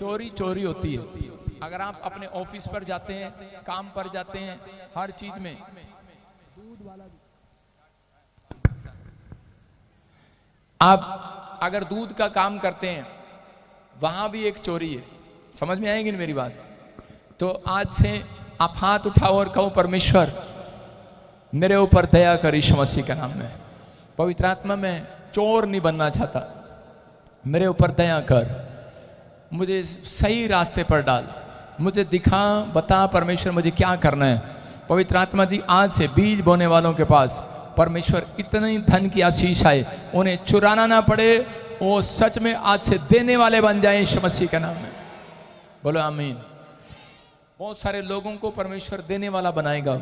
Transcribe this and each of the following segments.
चोरी चोरी होती है। अगर आप अपने ऑफिस पर जाते हैं, काम पर जाते हैं, हर चीज में आप अगर दूध का काम करते हैं, वहां भी एक चोरी है। समझ में आएगी मेरी बात? तो आज से आप हाथ उठाओ और कहो, परमेश्वर मेरे ऊपर दया कर यीशु मसीह के नाम में। पवित्र आत्मा में चोर नहीं बनना चाहता, मेरे ऊपर दया कर, मुझे सही रास्ते पर डाल, मुझे दिखा, बता परमेश्वर मुझे क्या करना है। पवित्र आत्मा जी आज से बीज बोने वालों के पास परमेश्वर इतनी धन की आशीष आए, उन्हें चुराना ना पड़े, वो सच में आज से देने वाले बन जाए यीशु मसीह के नाम में। बोलो आमीन। बहुत सारे लोगों को परमेश्वर देने वाला बनाएगा,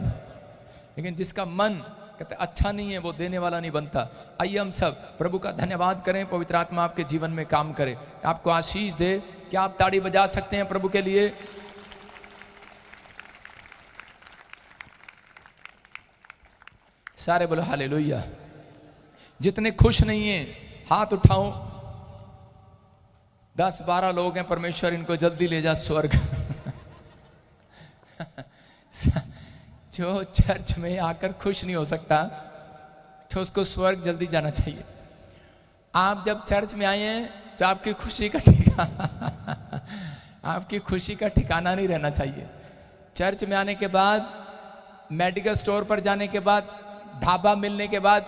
लेकिन जिसका मन कहते अच्छा नहीं है वो देने वाला नहीं बनता। आइए हम सब प्रभु का धन्यवाद करें, पवित्र आत्मा आपके जीवन में काम करे, आपको आशीष दे। क्या आप ताड़ी बजा सकते हैं प्रभु के लिए? सारे बोलो हालेलुया। जितने खुश नहीं हैं हाथ उठाओ। 10-12 लोग हैं, परमेश्वर इनको जल्दी ले जा स्वर्ग। जो चर्च में आकर खुश नहीं हो सकता तो उसको स्वर्ग जल्दी जाना चाहिए। आप जब चर्च में आए हैं तो आपकी खुशी का आपकी खुशी का ठिकाना नहीं रहना चाहिए। चर्च में आने के बाद, मेडिकल स्टोर पर जाने के बाद, ढाबा मिलने के बाद,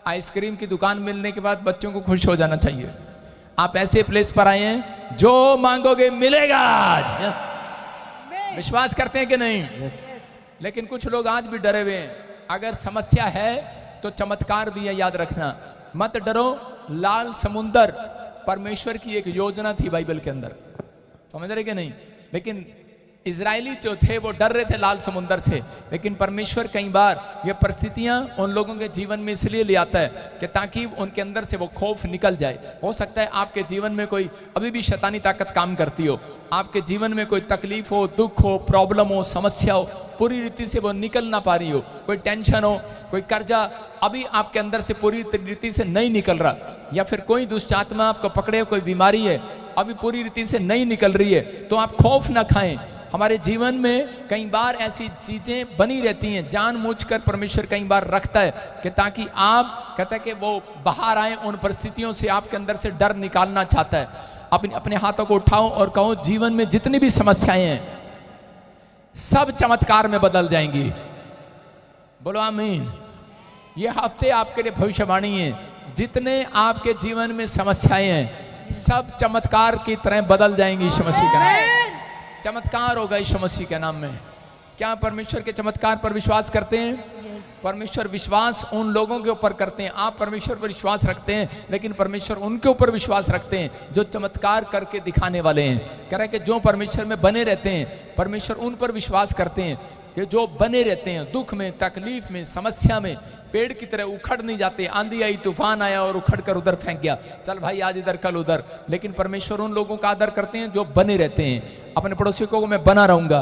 आइसक्रीम की दुकान मिलने के बाद बच्चों को खुश हो जाना चाहिए। आप ऐसे प्लेस पर आए हैं जो मांगोगे मिलेगा आज। विश्वास करते हैं कि नहीं? लेकिन कुछ लोग आज भी डरे हुए हैं। अगर समस्या है तो चमत्कार भी है, याद रखना। मत डरो। लाल समुंदर परमेश्वर की एक योजना थी बाइबल के अंदर, समझ रहे कि नहीं? लेकिन इजरायली जो थे वो डर रहे थे लाल समुंदर से, लेकिन परमेश्वर कई बार ये परिस्थितियां उन लोगों के जीवन में इसलिए ले आता है कि ताकि उनके अंदर से वो खौफ निकल जाए। हो सकता है आपके जीवन में कोई अभी भी शैतानी ताकत काम करती हो, आपके जीवन में कोई तकलीफ हो, दुख हो, प्रॉब्लम हो, समस्या हो, पूरी रीति से वो निकल ना पा रही हो, कोई टेंशन हो, कोई कर्जा अभी आपके अंदर से पूरी रीति से नहीं निकल रहा, या फिर कोई दुष्ट आत्मा आपको पकड़े, कोई बीमारी है अभी पूरी रीति से नहीं निकल रही है, तो आप खौफ ना खाएं। हमारे जीवन में कई बार ऐसी चीजें बनी रहती हैं, जानबूझकर परमेश्वर कई बार रखता है कि ताकि आप कहते हैं कि वो बाहर आए उन परिस्थितियों से, आपके अंदर से डर निकालना चाहता है। अपने हाथों को उठाओ और कहो, जीवन में जितनी भी समस्याएं हैं सब चमत्कार में बदल जाएंगी। बोलो आमीन। ये हफ्ते आपके लिए भविष्यवाणी है, जितने आपके जीवन में समस्याएं हैं सब चमत्कार की तरह बदल जाएंगी यीशु मसीह के नाम में। चमत्कार होगा यीशु मसीह के नाम में। क्या परमेश्वर के चमत्कार पर विश्वास करते हैं? परमेश्वर विश्वास उन लोगों के ऊपर करते हैं। आप परमेश्वर पर विश्वास रखते हैं, लेकिन परमेश्वर उनके ऊपर विश्वास रखते हैं जो चमत्कार करके दिखाने वाले हैं। कह रहा है कि जो परमेश्वर में बने रहते हैं, परमेश्वर उन पर विश्वास करते हैं कि जो बने रहते हैं, दुख में, तकलीफ में, समस्या में पेड़ की तरह उखड़ नहीं जाते। आंधी आई, तूफान आया और उखड़ कर उधर फेंक गया, चल भाई आज इधर कल उधर, लेकिन परमेश्वर उन लोगों का आदर करते हैं जो बने रहते हैं। अपने पड़ोसियों को मैं बना रहूंगा,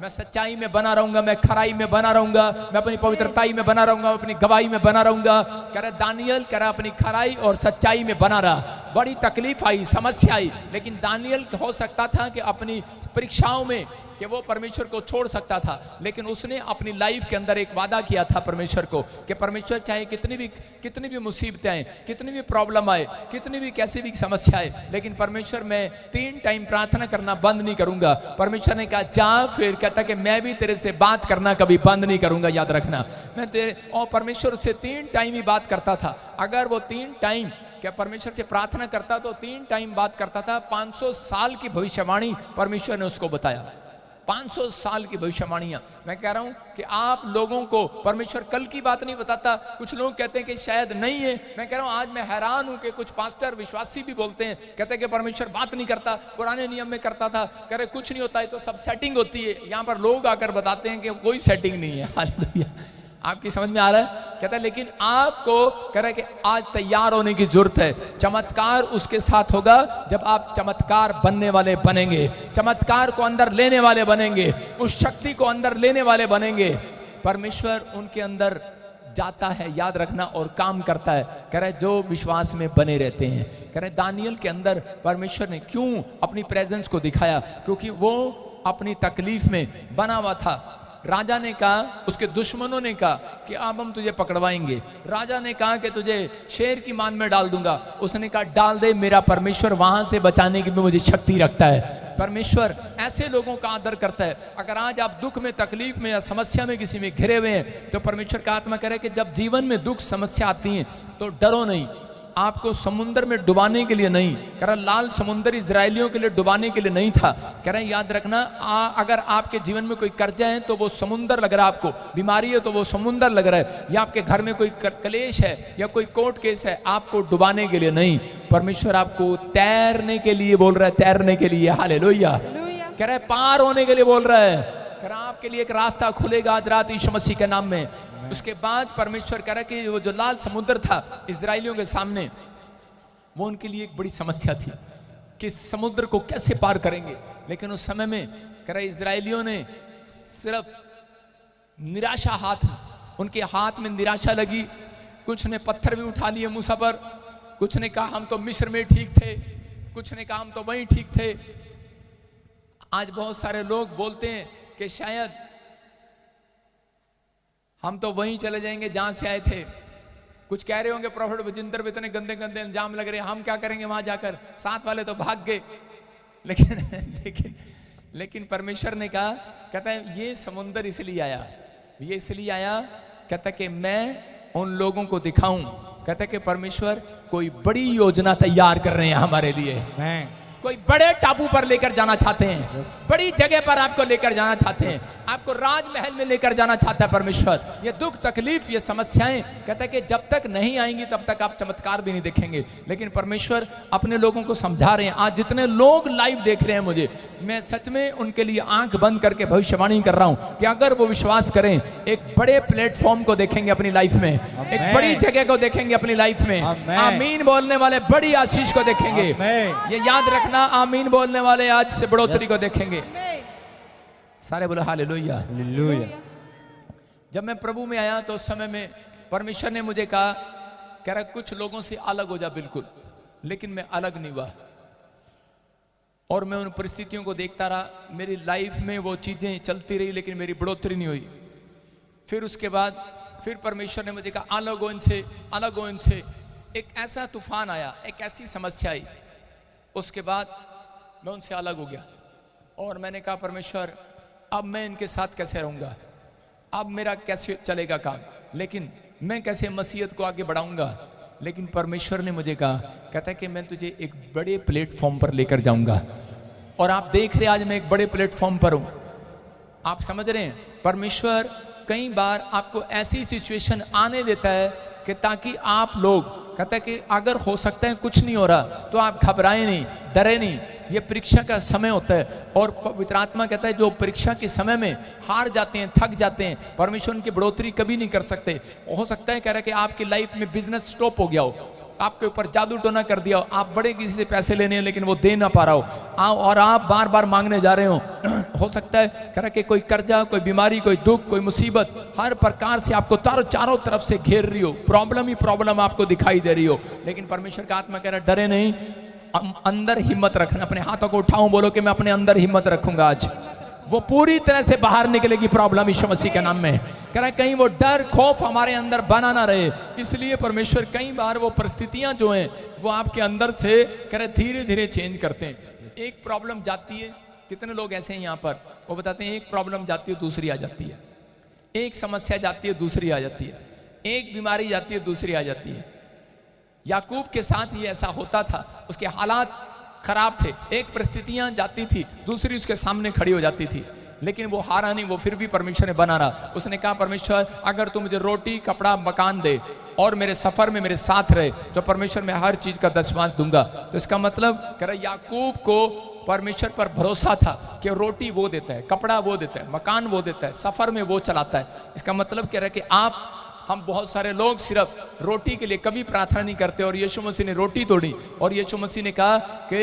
मैं सच्चाई में बना रहूंगा, मैं खराई में बना रहूंगा, मैं अपनी पवित्रताई में बना रहूंगा, अपनी गवाही में बना रहूंगा। कह रहा दानियल, कह रहा अपनी खराई और सच्चाई में बना रहा। बड़ी तकलीफ आई, समस्या आई, लेकिन दानियल हो सकता था कि अपनी परीक्षाओं में कि वो परमेश्वर को छोड़ सकता था, लेकिन उसने अपनी लाइफ के अंदर एक वादा किया था परमेश्वर को कि परमेश्वर चाहे कितनी भी मुसीबतें आए, कितनी भी प्रॉब्लम आए, कितनी भी कैसी भी समस्या आए, लेकिन परमेश्वर मैं 3 टाइम प्रार्थना करना बंद नहीं करूंगा। परमेश्वर ने कहा जा, फिर कहता कि मैं भी तेरे से बात करना कभी बंद नहीं करूंगा, याद रखना। मैं तेरे और परमेश्वर उससे 3 टाइम ही बात करता था। अगर वो 3 टाइम क्या परमेश्वर से प्रार्थना करता तो 3 टाइम बात करता था। 500 साल की भविष्यवाणी परमेश्वर ने उसको बताया। 500 साल की भविष्यवाणियां। मैं कह रहा हूं कि आप लोगों को परमेश्वर कल की बात नहीं बताता। कुछ लोग कहते हैं कि शायद नहीं है। मैं कह रहा हूं आज मैं हैरान हूं कि कुछ पास्टर विश्वासी भी बोलते हैं, कहते हैं कि परमेश्वर बात नहीं करता, पुराने नियम में करता था। कह रहे कुछ नहीं होता है तो सब सेटिंग होती है। यहां पर लोग आकर बताते हैं कि कोई सेटिंग नहीं है। हालेलुया। आपकी समझ में आ रहा है? कहता है लेकिन आपको कह रहा है कि आज तैयार होने की जरूरत है। चमत्कार उसके साथ होगा जब आप चमत्कार बनने वाले बनेंगे, चमत्कार को अंदर लेने वाले बनेंगे, उस शक्ति को अंदर लेने वाले बनेंगे। परमेश्वर उनके अंदर जाता है, याद रखना, और काम करता है। कह रहे जो विश्वास में बने रहते हैं। कह रहे दानियल के अंदर परमेश्वर ने क्यों अपनी प्रेजेंस को दिखाया? क्योंकि वो अपनी तकलीफ में बना हुआ था। राजा ने कहा, उसके दुश्मनों ने कहा कि अब हम तुझे पकड़वाएंगे। राजा ने कहा कि तुझे शेर की मान में डाल दूंगा। उसने कहा डाल दे, मेरा परमेश्वर वहां से बचाने की भी मुझे शक्ति रखता है। परमेश्वर ऐसे लोगों का आदर करता है। अगर आज आप दुख में, तकलीफ में या समस्या में किसी में घिरे हुए हैं, तो परमेश्वर का आत्मा कह रहा है कि जब जीवन में दुख समस्या आती है तो डरो नहीं। आपको समुद्र में डुबाने के लिए नहीं, कह रहा लाल समुद्र इजरायलियों के लिए डुबाने के लिए नहीं था। कह रहे याद रखना, अगर आपके जीवन में कोई कर्जा है तो वो समुद्र लग रहा है, आपको बीमारी है तो वो समुद्र लग रहा है, या आपके घर में कोई कलेश है या कोई कोर्ट केस है, आपको डुबाने के लिए नहीं, परमेश्वर आपको तैरने के लिए बोल रहा है, तैरने के लिए। हालेलुया। कह रहा है पार होने के लिए बोल रहा है। कह रहा आपके लिए एक रास्ता खुलेगा आज रात यीशु मसीह के नाम में। उसके बाद परमेश्वर कह रहा कि वो जो लाल समुद्र था इजराइलियों के सामने, वो उनके लिए एक बड़ी समस्या थी कि समुद्र को कैसे पार करेंगे। लेकिन उस समय में कह रहा इजराइलियों ने सिर्फ निराशा, उनके हाथ में निराशा लगी। कुछ ने पत्थर भी उठा लिए मूसा पर, कुछ ने कहा हम तो मिस्र में ठीक थे, कुछ ने कहा हम तो वहीं ठीक थे। आज बहुत सारे लोग बोलते हैं कि शायद हम तो वहीं चले जाएंगे जहां से आए थे। कुछ कह रहे होंगे प्रोफेट बजिंदर पे इतने गंदे गंदे इल्जाम लग रहे हैं, हम क्या करेंगे वहां जाकर, साथ वाले तो भाग गए। लेकिन परमेश्वर ने कहा, कहता है ये समुंदर इसलिए आया, ये इसलिए आया, कहता कि मैं उन लोगों को दिखाऊं, कहता कि परमेश्वर कोई बड़ी योजना तैयार कर रहे हैं हमारे लिए। कोई बड़े टापू पर लेकर जाना चाहते हैं, बड़ी जगह पर आपको लेकर जाना चाहते हैं, आपको राजमहल में लेकर जाना चाहता है परमेश्वर। ये दुख तकलीफ, ये समस्याएं, कहता है कि जब तक नहीं आएंगी तब तक आप चमत्कार भी नहीं देखेंगे। लेकिन परमेश्वर अपने लोगों को समझा रहे हैं। आज जितने लोग लाइव देख रहे हैं मुझे, मैं सच में उनके लिए आंख बंद करके भविष्यवाणी कर रहा हूं कि अगर वो विश्वास करें, एक बड़े प्लेटफॉर्म को देखेंगे अपनी लाइफ में, एक बड़ी जगह को देखेंगे अपनी लाइफ में। आमीन बोलने वाले बड़ी आशीष को देखेंगे। ये याद रखना, आमीन बोलने वाले आज से बढ़ोतरी को देखेंगे। सारे बोले हालेलुया। जब मैं प्रभु में आया तो उस समय में परमेश्वर ने मुझे कहा, कह रहा कुछ लोगों से अलग हो जा बिल्कुल। लेकिन मैं अलग नहीं हुआ और मैं उन परिस्थितियों को देखता रहा। मेरी लाइफ में वो चीजें चलती रही लेकिन मेरी बढ़ोतरी नहीं हुई। फिर उसके बाद फिर परमेश्वर ने मुझे कहा अलग हो इनसे, अलग हो इनसे। एक ऐसा तूफान आया, एक ऐसी समस्या आई, उसके बाद मैं उनसे अलग हो गया और मैंने कहा परमेश्वर अब मैं इनके साथ कैसे रहूंगा, अब मेरा कैसे चलेगा काम, लेकिन मैं कैसे मसीहत को आगे बढ़ाऊंगा। लेकिन परमेश्वर ने मुझे कहा, कहता है कि मैं तुझे एक बड़े प्लेटफॉर्म पर लेकर जाऊंगा। और आप देख रहे हैं आज मैं एक बड़े प्लेटफॉर्म पर हूं। आप समझ रहे हैं, परमेश्वर कई बार आपको ऐसी सिचुएशन आने देता है कि ताकि आप लोग, कहता है कि अगर हो सकता है कुछ नहीं हो रहा तो आप घबराएं नहीं, डरे नहीं। ये परीक्षा का समय होता है और पवित्र आत्मा कहता है जो परीक्षा के समय में हार जाते हैं, थक जाते हैं, परमेश्वर उनकी बढ़ोतरी कभी नहीं कर सकते। हो सकता है कह रहा है कि आपकी लाइफ में बिजनेस स्टॉप हो गया हो, आपके ऊपर जादू टोना कर दिया हो, आप बड़े किसी से पैसे लेने हैं लेकिन वो दे ना पा रहा हो और आप बार बार मांगने जा रहे हो सकता है कह रहा कि कोई कर्जा, कोई बीमारी, कोई दुख, कोई मुसीबत हर प्रकार से आपको चारों तरफ से घेर रही हो, प्रॉब्लम ही प्रॉब्लम आपको दिखाई दे रही हो। लेकिन परमेश्वर का आत्मा कह रहा डरे नहीं, अंदर हिम्मत रखना। अपने हाथों को उठाऊं, बोलो कि मैं अपने अंदर हिम्मत रखूंगा। आज वो पूरी तरह से बाहर निकलेगी प्रॉब्लम यीशु मसीह के नाम में। कह रहा है कहीं वो डर खौफ हमारे अंदर बना ना रहे, इसलिए परमेश्वर कई बार वो परिस्थितियां जो हैं वो आपके अंदर से कह रहे धीरे धीरे चेंज करते हैं। एक प्रॉब्लम जाती है, कितने लोग ऐसे हैं यहाँ पर, वो बताते हैं एक प्रॉब्लम जाती है दूसरी आ जाती है, एक समस्या जाती है दूसरी आ जाती है, एक बीमारी जाती है दूसरी आ जाती है। याकूब के साथ ये ऐसा होता था, उसके हालात खराब थे, एक परिस्थितियां जाती थी दूसरी उसके सामने खड़ी हो जाती थी, लेकिन वो हारा नहीं, वो फिर भी परमेश्वर ने बना रहा। उसने कहा परमेश्वर अगर तू मुझे रोटी, कपड़ा, मकान दे और मेरे सफर में मेरे साथ रहे तो परमेश्वर मैं हर चीज का दशमांश दूंगा। तो इसका मतलब कह रहा याकूब को परमेश्वर पर भरोसा था कि रोटी वो देता है, कपड़ा वो देता है, मकान वो देता है, सफर में वो चलाता है। इसका मतलब कह रहा है कि हम बहुत सारे लोग सिर्फ रोटी के लिए कभी प्रार्थना नहीं करते और यीशु मसीह ने रोटी तोड़ी और यीशु मसीह ने कहा कि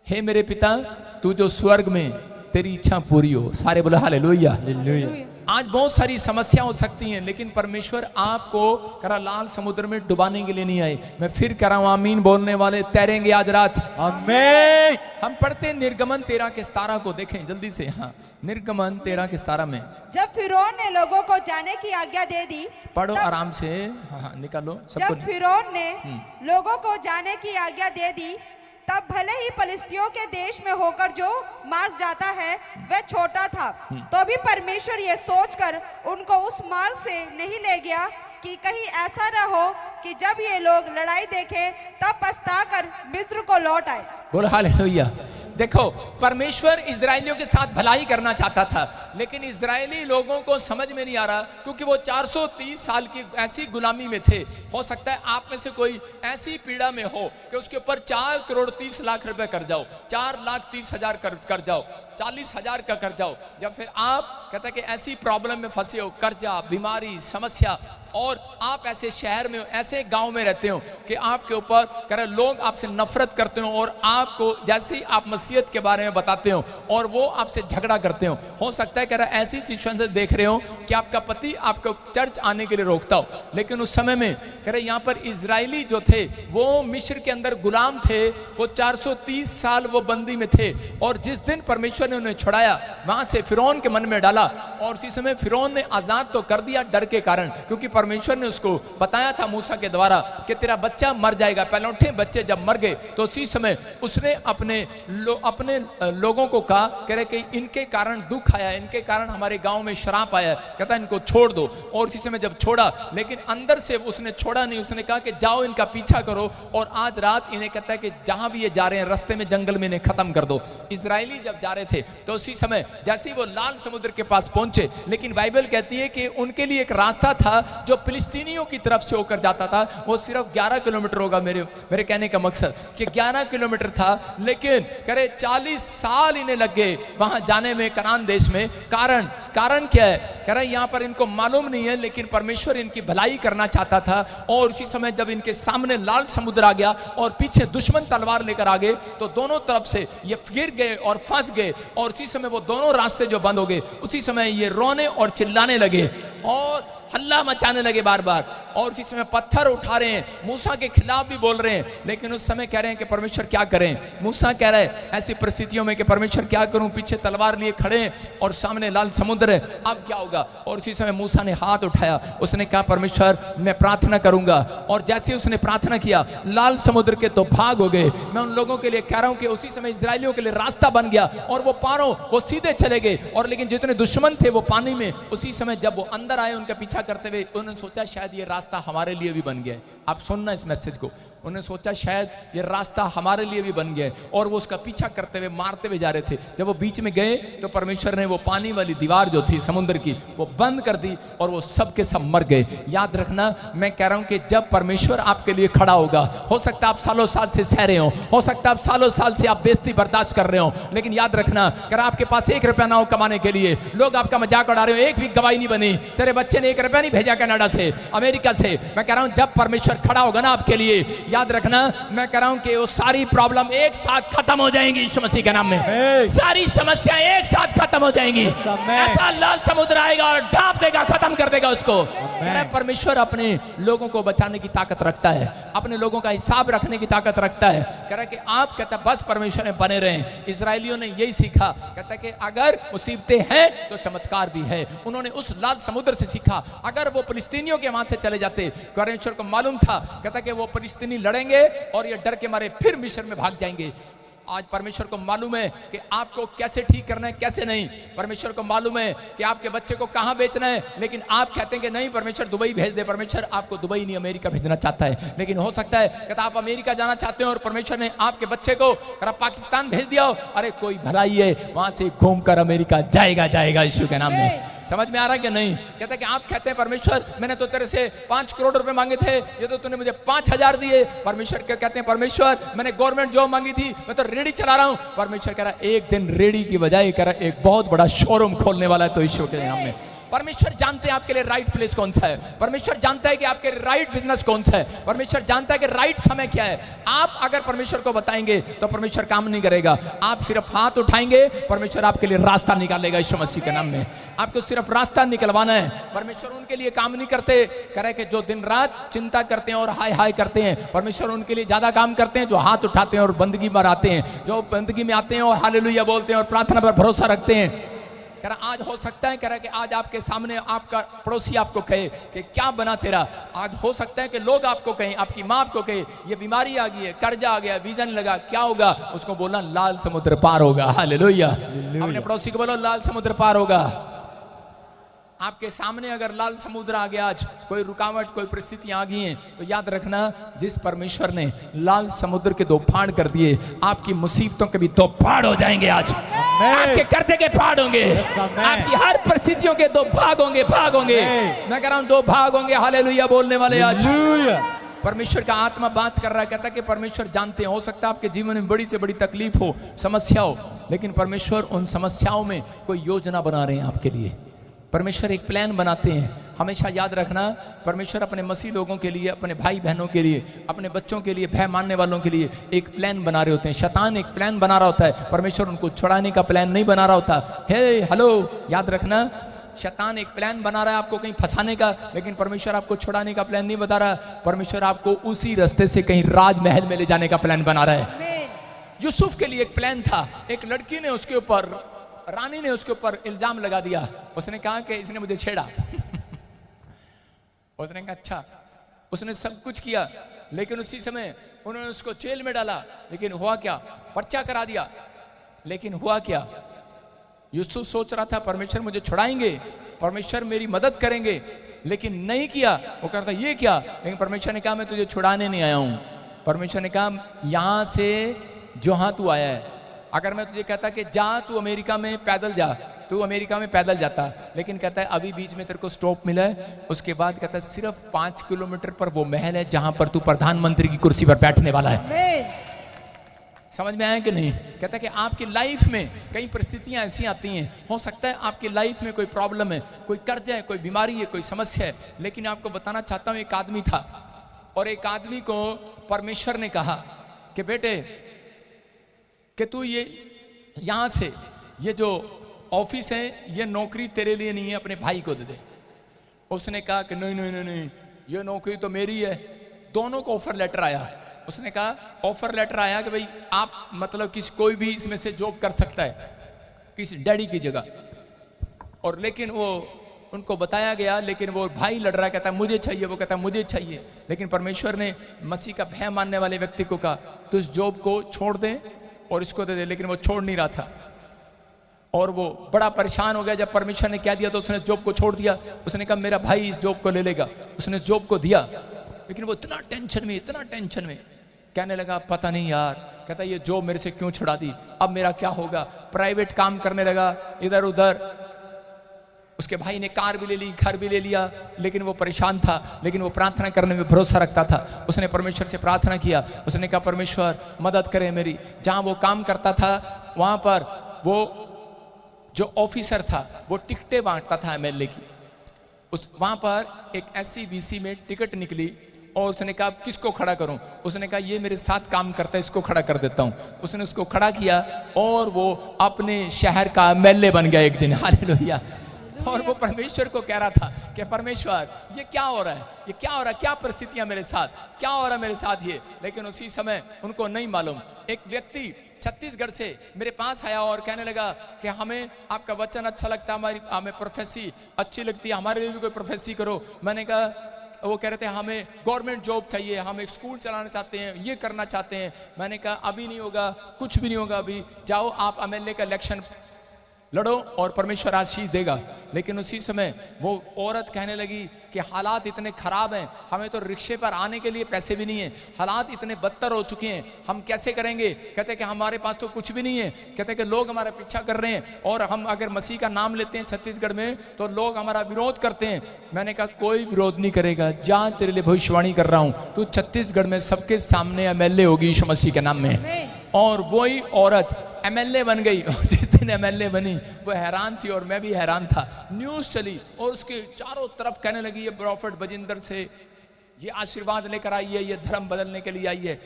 हे मेरे पिता तू जो स्वर्ग में तेरी इच्छा पूरी हो। सारे बोले हालेलुया। हालेलुया। आज बहुत सारी समस्या हो सकती हैं, लेकिन परमेश्वर आपको करा लाल समुद्र में डुबाने के लिए नहीं आए। मैं फिर कह रहा हूं, आमीन बोलने वाले तैरेंगे आज रात। आमीन। हम पढ़ते हैं निर्गमन 13 के 17 को, देखें जल्दी से। हाँ, निर्गमन 13 के 17 में जब फिरौन ने लोगों को जाने की आज्ञा दे दी, पढ़ो तब- आराम से। हाँ हाँ, निकालो सबको। जब फिरौन ने लोगों को जाने की आज्ञा दे दी, तब भले ही फलिस्तियों के देश में होकर जो मार्ग जाता है वह छोटा था, तो भी परमेश्वर ये सोचकर उनको उस मार्ग से नहीं ले गया कि कहीं ऐसा न हो कि जब ये लोग लड़ाई देखें तब पछताकर मिस्र को लौट आए। बोल हालेलुया। देखो, परमेश्वर इजरायलियों के साथ भलाई करना चाहता था, लेकिन इजरायली लोगों को समझ में नहीं आ रहा, क्योंकि वो 430 साल की ऐसी गुलामी में थे। हो सकता है आप में से कोई ऐसी पीड़ा में हो कि उसके ऊपर 4 करोड़ 30 लाख रुपए कर जाओ, 4,30,000 कर जाओ, 40,000 का कर जाओ, या फिर आप कहते हैं कि ऐसी प्रॉब्लम में फंसे हो, कर्जा, बीमारी, समस्या, और आप ऐसे शहर में, ऐसे गांव में रहते हो कि आपके ऊपर करे लोग आपसे नफरत करते हो, और आपको जैसे ही आप मसीहत के बारे में बताते हो और वो आपसे झगड़ा करते हो सकता है कह ऐसी सिचुएशन से देख रहे हो कि आपका पति आपको चर्च आने के लिए रोकता हो, लेकिन उस समय में कह रहे यहाँ पर इजरायली जो थे वो मिस्र के अंदर गुलाम थे, वो 430 साल वो बंदी में थे, और जिस दिन परमेश्वर ने उन्हें छुड़ाया वहां से फिरौन के मन में डाला, और उसी समय फिरौन ने आजाद तो कर दिया डर के कारण, क्योंकि परमेश्वर ने उसको बताया था मूसा के द्वारा कि तेरा बच्चा मर जाएगा। पहलौठे बच्चे जब मर गए तो उसी समय उसने अपने लोगों को कहा, कह रहे कि इनके कारण दुख आया, इनके कारण हमारे गांव में श्राप आया, कहता इनको छोड़ दो। और उसी समय जब छोड़ा, लेकिन अंदर से उसने छोड़ा नहीं, उसने कहा कि जाओ इनका पीछा करो, और आज रात इन्हें कहता है कि जहां भी ये जा रहे हैं रास्ते में जंगल में इन्हें खत्म कर दो। इजरायली जब जा रहे थे तो उसी समय जैसे ही वो लाल समुद्र के पास पहुंचे, लेकिन बाइबल कहती है कि उनके लिए एक रास्ता था जो फिलिस्तीनियों की तरफ से होकर जाता था, वो सिर्फ 11 किलोमीटर होगा। मेरे कहने का मकसद कि 11 किलोमीटर था, लेकिन करे 40 साल इन्हें लग गए वहां जाने में, कनान देश में। कारण क्या है? कह रहे यहाँ पर इनको मालूम नहीं है, लेकिन परमेश्वर इनकी भलाई करना चाहता था। और उसी समय जब इनके सामने लाल समुद्र आ गया और पीछे दुश्मन तलवार लेकर आ गए, तो दोनों तरफ से ये गिर गए और फंस गए, और उसी समय वो दोनों रास्ते जो बंद हो गए, उसी समय ये रोने और चिल्लाने लगे और हल्ला मचाने लगे बार बार, और इसी समय पत्थर उठा रहे हैं, मूसा के खिलाफ भी बोल रहे हैं। लेकिन उस समय कह रहे हैं कि परमेश्वर क्या करें। मूसा कह रहे हैं ऐसी परिस्थितियों में कि परमेश्वर क्या करूं, पीछे तलवार लिए खड़े हैं और सामने लाल समुद्र है, अब क्या होगा। और उसी समय मूसा ने हाथ उठाया, उसने कहा परमेश्वर मैं प्रार्थना करूंगा, और जैसे उसने प्रार्थना किया लाल समुद्र के तो भाग हो गए। मैं उन लोगों के लिए कह रहा हूं कि उसी समय इजरायलियों के लिए रास्ता बन गया, और वो पारों वो सीधे चले गए, और लेकिन जितने दुश्मन थे वो पानी में। उसी समय जब वो अंदर आए उनका पीछा करते हुए, उन्होंने सोचा शायद ये रास्ता हमारे लिए भी बन गया है। आप सुनना इस मैसेज को, उन्होंने सोचा शायद ये रास्ता हमारे लिए भी बन गया है, और वो उसका पीछा करते हुए मारते हुए जा रहे थे। जब वो बीच में गए तो परमेश्वर ने वो पानी वाली दीवार जो थी समुद्र की वो बंद कर दी, और वो सब के सब मर गए। याद रखना, मैं कह रहा हूं कि जब परमेश्वर आपके लिए खड़ा होगा, हो सकता है आप सालों साल से सह रहे हो सकता है आप सालों साल से आप बेइज्जती बर्दाश्त कर रहे हो, लेकिन याद रखना अगर आपके पास 1 रुपया ना हो कमाने के लिए, लोग आपका मजाक उड़ा रहे हो, एक भी गवाही नहीं बनी, तेरे बच्चे ने 1 रुपया नहीं भेजा कनाडा से, अमेरिका से, मैं कह रहा हूं जब परमेश्वर खड़ा होगा ना आपके लिए, याद रखना मैं कह रहा हूं कि वो सारी प्रॉब्लम एक साथ खत्म हो जाएंगी यीशु मसीह के नाम में। सारी समस्या एक साथ खत्म हो जाएंगी। ऐसा लाल समुद्र आएगा और ढाप देगा, खत्म कर देगा उसको। परमेश्वर अपने लोगों को बचाने की ताकत रखता है, अपने लोगों का हिसाब रखने की ताकत रखता है। कह रहा कि आप कहता बस परमेश्वर में बने रहें। इजरायलियों ने यही सीखा, कहता कि अगर मुसीबतें हैं तो चमत्कार भी है। उन्होंने उस लाल समुद्र से सीखा। अगर वो फिलिस्तीनियों के वहां से चले जाते, परमेश्वर को मालूम था कहता कि वो फिलिस्तीनी लड़ेंगे और ये डर के मारे फिर मिस्र में भाग जाएंगे। आज परमेश्वर को मालूम है कि आपको कैसे ठीक करना है, कैसे नहीं। परमेश्वर को मालूम है कि आपके बच्चे को कहां बेचना है, लेकिन आप कहते हैं कि नहीं परमेश्वर दुबई भेज दे। परमेश्वर आपको दुबई नहीं अमेरिका भेजना चाहता है, लेकिन हो सकता है कि आप अमेरिका जाना चाहते हो और परमेश्वर ने आपके बच्चे को पाकिस्तान भेज दिया हो। अरे कोई भलाई है, वहां से घूमकर अमेरिका जाएगा यीशु के नाम में। समझ में आ रहा है कि नहीं? कहता कि आप कहते हैं परमेश्वर मैंने तो तेरे से 5 करोड़ रुपए मांगे थे, ये तो तूने मुझे 5,000 दिए। परमेश्वर क्या कहते हैं, परमेश्वर मैंने गवर्नमेंट जॉब मांगी थी, मैं तो रेडी चला रहा हूं। परमेश्वर कह रहा एक दिन रेडी की बजाय कह रहा एक बहुत बड़ा शोरूम खोलने वाला है तो ईश्वर के नाम में। परमेश्वर जानते हैं आपके लिए राइट प्लेस कौन सा है, परमेश्वर जानता है कि आपके राइट बिजनेस कौन सा है, परमेश्वर जानता है कि राइट समय क्या है। आप अगर परमेश्वर को बताएंगे तो परमेश्वर काम नहीं करेगा, आप सिर्फ हाथ उठाएंगे, परमेश्वर आपके लिए रास्ता निकालेगा यीशु मसीह के नाम में। आपको सिर्फ रास्ता निकलवाना है। परमेश्वर उनके लिए काम नहीं करते करे कि जो दिन रात चिंता करते हैं और हाय हाय करते हैं, परमेश्वर उनके लिए ज्यादा काम करते हैं जो हाथ उठाते हैं और बंदगी में आते हैं, जो बंदगी में आते हैं और हालेलुया बोलते हैं और प्रार्थना पर भरोसा रखते हैं। कह रहा आज हो सकता है, कह रहा कि आज आपके सामने आपका पड़ोसी आपको कहे कि क्या बना तेरा। आज हो सकता है कि लोग आपको कहें, आपकी माँ आपको कहे ये बीमारी आ गई है, कर्जा आ गया, वीजा नहीं लगा, क्या होगा? उसको बोलना लाल समुद्र पार होगा। हालेलुया। अपने पड़ोसी को बोलो लाल समुद्र पार होगा। आपके सामने अगर लाल समुद्र आ गया, आज कोई रुकावट कोई परिस्थितियां आ गई हैं, तो याद रखना जिस परमेश्वर ने लाल समुद्र के दो फाड़ कर दिए, आपकी मुसीबतों के भी दो फाड़ हो जाएंगे। आज आपके कर्जे के फाड़ होंगे, आपकी हर परिस्थितियों के दो भाग होंगे, भाग होंगे। मैं कह रहा हूं दो भाग होंगे। हालेलुया बोलने वाले आज परमेश्वर का आत्मा बात कर रहा है, कहता है कि परमेश्वर जानते हैं, हो सकता है आपके जीवन में बड़ी से बड़ी तकलीफ हो, समस्या हो, लेकिन परमेश्वर उन समस्याओं में कोई योजना बना रहे हैं आपके लिए। परमेश्वर एक प्लान बनाते हैं। हमेशा याद रखना, परमेश्वर अपने मसीह लोगों के लिए, अपने भाई बहनों के लिए, अपने बच्चों के लिए, भय मानने वालों के लिए एक प्लान बना रहे होते हैं। शैतान एक प्लान बना रहा होता है, परमेश्वर उनको छुड़ाने का प्लान नहीं बना रहा होता। हे हेलो, याद रखना, शैतान एक प्लान बना रहा है आपको कहीं फंसाने का, लेकिन परमेश्वर आपको छुड़ाने का प्लान नहीं बता रहा। परमेश्वर आपको उसी रास्ते से कहीं राजमहल में ले जाने का प्लान बना रहा है। यूसुफ के लिए एक प्लान था। एक लड़की ने उसके ऊपर, रानी ने उसके ऊपर इल्जाम लगा दिया। उसने कहा कि इसने मुझे छेड़ा। उसने कहा अच्छा, उसने सब कुछ किया, लेकिन उसी समय उन्होंने उसको जेल में डाला। लेकिन हुआ क्या? पर्चा करा दिया। लेकिन हुआ क्या? यूसुफ सोच रहा था परमेश्वर मुझे छुड़ाएंगे, परमेश्वर मेरी मदद करेंगे, लेकिन नहीं किया। वो कहता ये क्या? लेकिन परमेश्वर ने कहा मैं तुझे छुड़ाने नहीं आया हूं। परमेश्वर ने कहा यहां से जहां तू आया है, अगर मैं तुझे कहता कि जा तू अमेरिका में पैदल जा, तू अमेरिका में पैदल जाता, लेकिन कहता है अभी बीच में तेरे को स्टॉप मिला है। उसके बाद कहता है सिर्फ 5 किलोमीटर पर वो महल है जहां पर तू प्रधानमंत्री की कुर्सी पर बैठने वाला है। समझ में आया कि नहीं? कहता है कि आपकी लाइफ में कई परिस्थितियां ऐसी आती हैं, हो सकता है आपकी लाइफ में कोई प्रॉब्लम है, कोई कर्ज है, कोई बीमारी है, कोई समस्या है, लेकिन आपको बताना चाहता हूं एक आदमी था और एक आदमी को परमेश्वर ने कहा कि बेटे कि तू ये यहां से ये जो ऑफिस है ये नौकरी तेरे लिए नहीं है, अपने भाई को दे दे। उसने कहा कि नहीं नहीं नहीं नहीं, ये नौकरी तो मेरी है। दोनों को ऑफर लेटर आया। उसने कहा ऑफर लेटर आया कि भाई आप मतलब किसी कोई भी इसमें से जॉब कर सकता है किसी डैडी की जगह, और लेकिन वो उनको बताया गया, लेकिन वो भाई लड़ रहा है, कहता मुझे चाहिए, वो कहता मुझे चाहिए। लेकिन परमेश्वर ने मसीह का भय मानने वाले व्यक्ति को कहा तो इस जॉब को छोड़ दे और इसको दे दे, लेकिन वो छोड़ नहीं रहा था और वो बड़ा परेशान हो गया। जब परमेश्वर ने क्या दिया तो उसने जॉब को छोड़ दिया। उसने कहा मेरा भाई इस जॉब को ले लेगा। उसने जॉब को दिया, लेकिन वो इतना टेंशन में कहने लगा पता नहीं यार, कहता ये जॉब मेरे से क्यों छुड़ा दी, अब मेरा क्या होगा। प्राइवेट काम करने लगा इधर उधर। उसके भाई ने कार भी ले ली, घर भी ले लिया, लेकिन वो परेशान था, लेकिन वो प्रार्थना करने में भरोसा रखता था। उसने परमेश्वर से प्रार्थना किया। उसने कहा परमेश्वर मदद करे मेरी। जहां वो काम करता था वहां पर वो जो ऑफिसर था वो टिकटें बांटता था एमएलए की। उस वहां पर एक SCBC में टिकट निकली और उसने कहा किसको खड़ा करूं। उसने कहा ये मेरे साथ काम करता है, इसको खड़ा कर देता हूं। उसने उसको खड़ा किया और वो अपने शहर का एमएलए बन गया एक दिन। हालेलुया। और वो परमेश्वर को कह रहा था कि परमेश्वर ये क्या हो रहा है, ये क्या हो रहा है, क्या परिस्थितियां मेरे साथ, क्या हो रहा है मेरे साथ ये। लेकिन उसी समय उनको नहीं मालूम, एक व्यक्ति छत्तीसगढ़ से मेरे पास आया और कहने लगा कि हमें आपका वचन अच्छा लगता है, हमें प्रोफेसी अच्छी लगती है, हमारे लिए भी कोई प्रोफेसी करो। मैंने कहा, वो कह रहे थे हमें गवर्नमेंट जॉब चाहिए, हम एक स्कूल चलाना चाहते हैं, ये करना चाहते हैं। मैंने कहा अभी नहीं होगा, कुछ भी नहीं होगा, अभी जाओ आप एमएलए का इलेक्शन लड़ो और परमेश्वर आशीष देगा। लेकिन उसी समय वो औरत कहने लगी कि हालात इतने खराब हैं, हमें तो रिक्शे पर आने के लिए पैसे भी नहीं है, हालात इतने बदतर हो चुके हैं, हम कैसे करेंगे। कहते कि हमारे पास तो कुछ भी नहीं है। कहते कि लोग हमारा पीछा कर रहे हैं और हम अगर मसीह का नाम लेते हैं छत्तीसगढ़ में तो लोग हमारा विरोध करते हैं। मैंने कहा कोई विरोध नहीं करेगा, जा तेरे लिए भविष्यवाणी कर रहा हूं, तू छत्तीसगढ़ में सबके सामने एमएलए होगी यीशु मसीह के नाम में। और वही औरत एमएलए बन गई। और जिस दिन एमएलए बनी वो हैरान थी और मैं भी हैरान था। न्यूज़ चली और उसके चारों तरफ कहने लगी ये प्रॉफिट बजिंदर से ये आशीर्वाद लेकर आई है, ये धर्म बदलने के लिए आई है।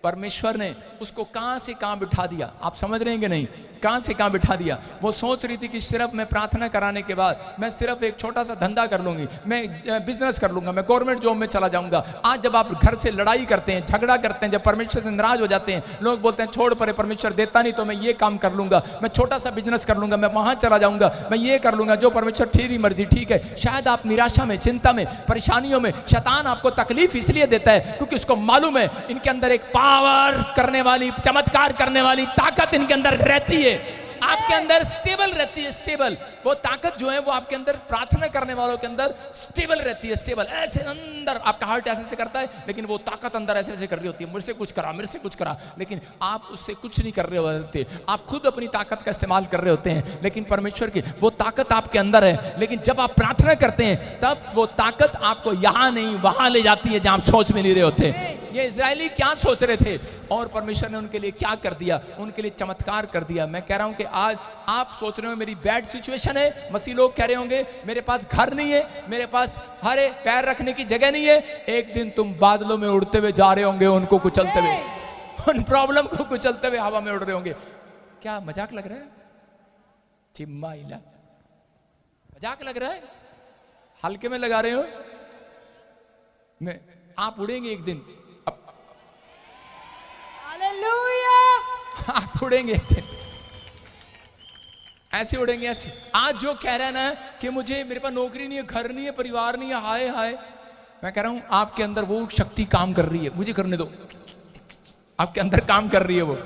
परमेश्वर ने उसको कहां से कहां बिठा दिया, आप समझ रहे हैं कि नहीं? कहां से कहां बिठा दिया। वो सोच रही थी कि सिर्फ मैं प्रार्थना कराने के बाद मैं सिर्फ एक छोटा सा धंधा कर लूंगी, मैं बिजनेस कर लूंगा, मैं गवर्नमेंट जॉब में चला जाऊंगा। आज जब आप घर से लड़ाई करते हैं, झगड़ा करते हैं, जब परमेश्वर से नाराज हो जाते हैं, लोग बोलते हैं छोड़ परे, परमेश्वर देता नहीं तो मैं ये काम कर लूंगा, मैं छोटा सा बिजनेस कर लूंगा, मैं वहां चला जाऊंगा, मैं ये कर लूंगा, जो परमेश्वर तेरी मर्जी। ठीक है, शायद आप निराशा में, चिंता में, परेशानियों में, शैतान आपको तकलीफ इसलिए देता है क्योंकि उसको मालूम है इनके अंदर एक पावर करने वाली, चमत्कार करने वाली ताकत इनके अंदर रहती है, आपके अंदर स्टेबल रहती है। स्टेबल वो ताकत जो है वो आपके अंदर प्रार्थना करने वालों के अंदर स्टेबल रहती है। स्टेबल ऐसे अंदर आपका हार्ट ऐसे ऐसे करता है, लेकिन वो ताकत अंदर ऐसे ऐसे कर रही होती है, मुझसे कुछ करा, मेरे से कुछ करा, लेकिन आप उससे कुछ नहीं कर रहे होते। आप खुद अपनी ताकत का इस्तेमाल कर रहे होते हैं, लेकिन परमेश्वर की वो ताकत आपके अंदर है। लेकिन जब आप प्रार्थना करते हैं तब वो ताकत आपको यहाँ नहीं वहां ले जाती है जहां आप सोच भी नहीं रहे होते। ये इजरायली क्या सोच रहे थे और परमेश्वर ने उनके लिए क्या कर दिया, उनके लिए चमत्कार कर दिया। मैं कह रहा हूं कि आज आप सोच रहे हो मेरी बैड सिचुएशन है, मसीह लोग कह रहे होंगे मेरे पास घर नहीं है, मेरे पास हरे पैर रखने की जगह नहीं है। एक दिन तुम बादलों में उड़ते हुए जा रहे होंगे, उनको कुचलते हुए, उन प्रॉब्लम को कुचलते हुए हवा में उड़ रहे होंगे। क्या मजाक लग रहा है? चिम्मा इला मजाक लग रहा है? हल्के में लगा रहे हो? मैं आप उड़ेंगे एक दिन, आप उड़ेंगे एक दिन, ऐसे उड़ेंगे ऐसे। आज जो कह रहा है ना कि मुझे, मेरे पास नौकरी नहीं है, घर नहीं है, परिवार नहीं है, हाय हाय, मैं कह रहा हूं आपके अंदर वो शक्ति काम कर रही है, मुझे करने दो। आपके अंदर काम कर रही है वो,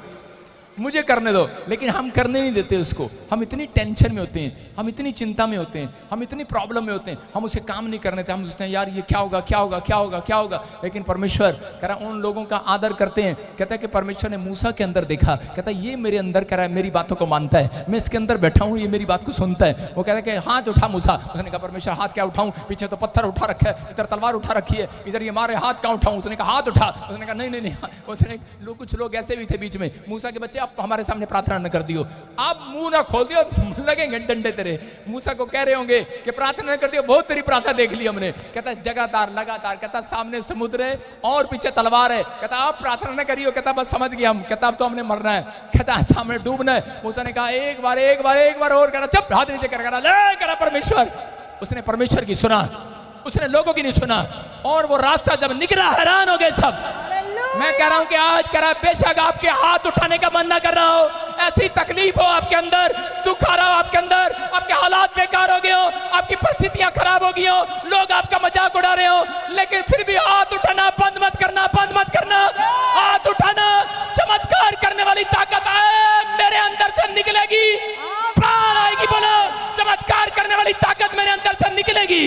मुझे करने दो। लेकिन हम करने नहीं देते उसको। हम इतनी टेंशन में होते हैं, हम इतनी चिंता में होते हैं, हम इतनी प्रॉब्लम में होते हैं, हम उसे काम नहीं करने देते। हम सोचते हैं यार ये क्या होगा, क्या होगा, क्या होगा, क्या होगा। लेकिन परमेश्वर कह रहा उन लोगों का आदर करते हैं। कहता है कि परमेश्वर ने मूसा के अंदर देखा, कहता है ये मेरे अंदर कह रहा है, मेरी बातों को मानता है, मैं इसके अंदर बैठा हूँ, ये मेरी बात को सुनता है। वो कहता है कि हाथ उठा मूसा। उसने कहा परमेश्वर हाथ क्या उठाऊं, पीछे तो पत्थर उठा रखा है, इधर तलवार उठा रखी है, इधर ये मारे, हाथ क्या उठाऊं। उसने कहा हाथ उठा। उसने कहा नहीं नहीं नहीं। उसने कुछ लोग ऐसे भी थे बीच में, मूसा के बच्चे आप हमारे सामने प्रार्थना न कर दियो, आप मुंह ना खोल दियो, लगेंगे डंडे तेरे। मूसा को कह रहे होंगे कि प्रार्थना न कर दियो, बहुत तेरी प्रार्थना देख ली हमने। कहता जगातार लगातार, कहता सामने समुद्र है और पीछे तलवार है, कहता आप प्रार्थना न करियो, कहता बस समझ गया हम, कहता अब तो हमने मरना है, कहता सामने डूबना है। मूसा ने कहा एक बार एक बार एक बार और, कहता चुप, हाथ नीचे कर करा परमेश्वर। उसने परमेश्वर की सुना, उसने लोगों की नहीं सुना, और वो रास्ता जब निकला हैरान हो गए सब। मैं कह रहा हूं कि आज कह रहा, बेशक आपके हाथ उठाने का मन ना कर रहा हो, ऐसी तकलीफ हो आपके अंदर, दुख आ रहा हो आपके अंदर, आपके हालात बेकार हो गए हो, आपकी परिस्थितियां खराब हो गई हो, लोग आपका मजाक उड़ा रहे हो, लेकिन फिर भी हाथ उठाना बंद मत करना, बंद मत करना। हाथ उठाना, चमत्कार करने वाली ताकत मेरे अंदर से निकलेगी, प्राण आएगी। बोलो चमत्कार करने वाली ताकत मेरे अंदर से निकलेगी।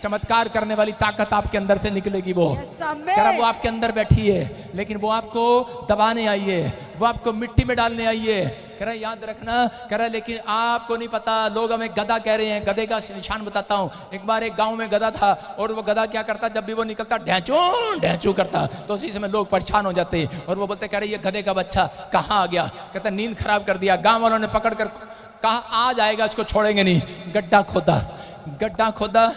चमत्कार करने वाली ताकत आपके अंदर से निकलेगी। वो कह रहा वो आपके अंदर बैठी है, लेकिन वो आपको दबाने आई है, वो आपको मिट्टी में डालने आई है। कह रहा याद रखना, कह रहा लेकिन आपको नहीं पता, लोग हमें गधा कह रहे हैं। गधे का निशान बताता हूँ। एक बार एक गांव में गधा था, और वो गधा क्या करता, जब भी वो निकलता ढैंचू ढैंचू करता, तो उसी समय लोग परेशान हो जाते, और वो बोलते कह रहे ये गधे का बच्चा कहाँ आ गया। कहता नींद खराब कर दिया। गाँव वालों ने पकड़ कर कहा आ जाएगा, इसको छोड़ेंगे नहीं। गड्ढा खोदा, गड्ढा खोदा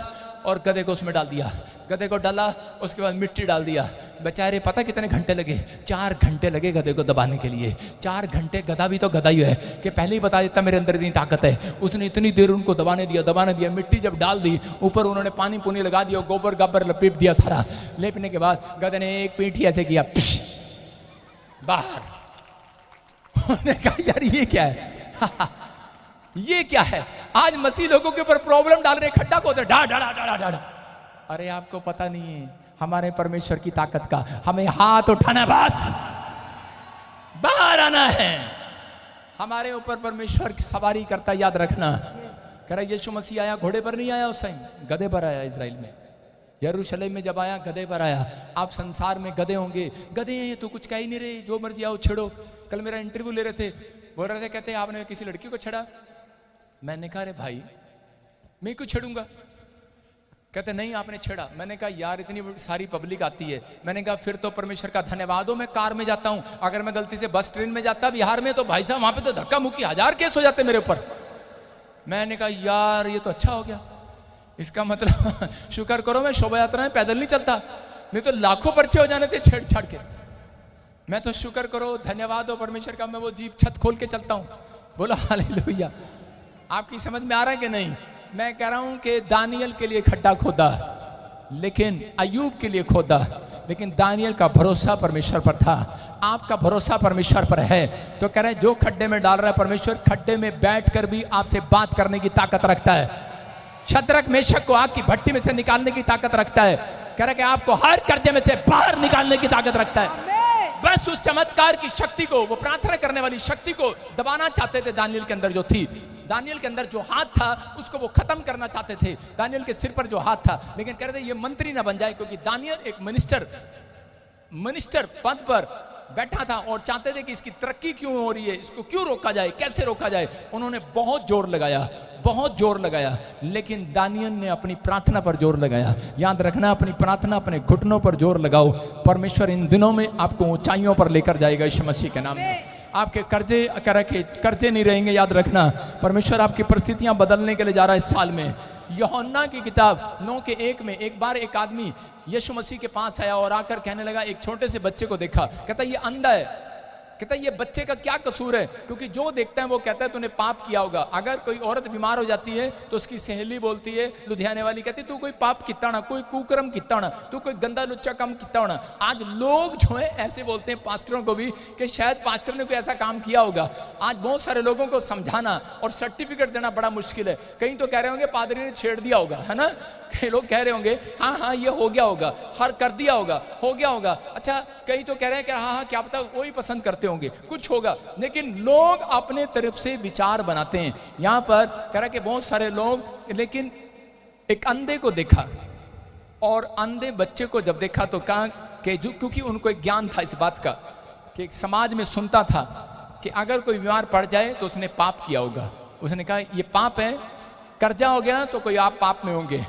और गधे को उसमें डाल दिया। गधे को डाला, उसके बाद मिट्टी डाल दिया। बेचारे पता कितने घंटे लगे, 4 घंटे लगे गधे को दबाने के लिए। 4 घंटे। गधा भी तो गधा ही है कि पहले ही बता देता मेरे अंदर इतनी ताकत है। उसने इतनी देर उनको दबाने दिया। मिट्टी जब डाल दी, ऊपर उन्होंने पानी पुनी लगा दिया, गोबर गब्बर लपेट दिया सारा। लेपने के बाद गधे ने एक पीठी ऐसे किया, बाहर। उन्होंने कहा यार ये क्या है ये क्या है। आज मसीह लोगों के ऊपर प्रॉब्लम डाल रहे, खड्डा खोद रहे, ढा ढा ढा ढा ढा। अरे आपको पता नहीं है हमारे परमेश्वर की ताकत का। हमें हाथ उठाना, बस बाहर आना है। हमारे ऊपर परमेश्वर की सवारी करता, याद रखना। कह रहा यीशु मसीह आया, घोड़े पर नहीं आया, उस टाइम गधे पर आया। इजराइल में, यरूशलेम में जब आया, गधे पर आया। आप संसार में गधे होंगे, गधे हैं तो कुछ कह ही नहीं रहे, जो मर्जी आओ छेड़ो। कल मेरा इंटरव्यू ले रहे थे, बोल रहे थे, कहते आपने किसी लड़की को छेड़ा। मैंने कहा अरे भाई मैं क्यों छेड़ूंगा। कहते नहीं आपने छेड़ा। मैंने कहा यार इतनी सारी पब्लिक आती है। मैंने कहा फिर तो परमेश्वर का धन्यवाद हो मैं कार में जाता हूं, अगर मैं गलती से बस ट्रेन में जाता बिहार में तो भाई साहब वहां पे तो धक्का मुक्की 1000 केस हो जाते मेरे ऊपर। मैंने कहा यार ये तो अच्छा हो गया, इसका मतलब शुक्र करो मैं शोभा यात्रा में पैदल नहीं चलता, नहीं तो लाखों पर्चे हो जाने थे छेड़छाड़ के। मैं तो शुक्र करो धन्यवाद हो परमेश्वर का, मैं वो जीप छत खोल के चलता हूं। बोला हालेलुया। आपकी समझ में आ रहा है कि नहीं? मैं कह रहा हूं कि दानियल के लिए खड्डा खोदा लेकिन अय्यूब के लिए खोदा, लेकिन दानियल का भरोसा परमेश्वर पर था। आपका भरोसा परमेश्वर पर है तो कह रहे हैं जो खड्डे में डाल रहा है परमेश्वर खड्डे में बैठकर भी आपसे बात करने की ताकत रखता है। शद्रक मेशक को आग की भट्टी में से निकालने की ताकत रखता है। कह रहा है कि आपको हर कर्जे में से बाहर निकालने की ताकत रखता है। बस उस चमत्कार की शक्ति को, वो प्रार्थना करने वाली शक्ति को दबाना चाहते थे। दानियल के अंदर जो थी, दानियल के अंदर जो हाथ था उसको वो खत्म करना चाहते थे। दानियल के सिर पर जो हाथ था, लेकिन कह रहे थे ये मंत्री ना बन जाए, क्योंकि दानियल एक मिनिस्टर पद पर बैठा था और चाहते थे कि इसकी तरक्की क्यों हो रही है, इसको क्यों रोका जाए, कैसे रोका जाए। उन्होंने बहुत जोर लगाया, लेकिन दानियल ने अपनी प्रार्थना पर जोर लगाया। याद रखना अपनी प्रार्थना, अपने घुटनों पर जोर लगाओ। परमेश्वर इन दिनों में आपको ऊंचाइयों पर लेकर जाएगा यीशु मसीह के नाम में। आपके कर्जे नहीं रहेंगे। याद रखना परमेश्वर आपकी परिस्थितियां बदलने के लिए जा रहा है इस साल में। यूहन्ना की किताब 9:1 में एक बार एक आदमी यीशु मसीह के पास आया और आकर कहने लगा, एक छोटे से बच्चे को देखा, कहता ये अंधा है। कहता ये बच्चे का क्या कसूर है, क्योंकि जो देखता है वो कहता है तूने पाप किया होगा। अगर कोई औरत बीमार हो जाती है तो उसकी सहेली बोलती है, लुधियाने वाली कहती तू कोई पाप कितना ना, कोई कुकर्म कितना ना, तू कोई गंदा लुच्चा काम कितना ना। आज लोग जो है ऐसे बोलते हैं पास्टरों को भी कि शायद पास्टर ने कोई ऐसा काम किया होगा। आज बहुत सारे लोगों को समझाना और सर्टिफिकेट देना बड़ा मुश्किल है। कहीं तो कह रहे होंगे पादरी ने छेड़ दिया होगा, है ना। कई लोग कह रहे होंगे हाँ ये हो गया होगा, हर कर दिया होगा, हो गया होगा। अच्छा कई तो कह रहे हैं कि हाँ क्या पता वही पसंद करते होंगे, कुछ होगा। लेकिन लोग अपने तरफ से विचार बनाते हैं। यहां पर कह रहा कि बहुत सारे लोग, लेकिन एक अंधे को देखा और अंधे बच्चे को जब देखा तो कहा कि जो, क्योंकि उनको एक ज्ञान था इस बात का कि एक समाज में सुनता था कि अगर कोई बीमार पड़ जाए तो उसने पाप किया होगा। उसने कहा ये पाप है, कर्जा हो गया तो कोई आप पाप में होंगे,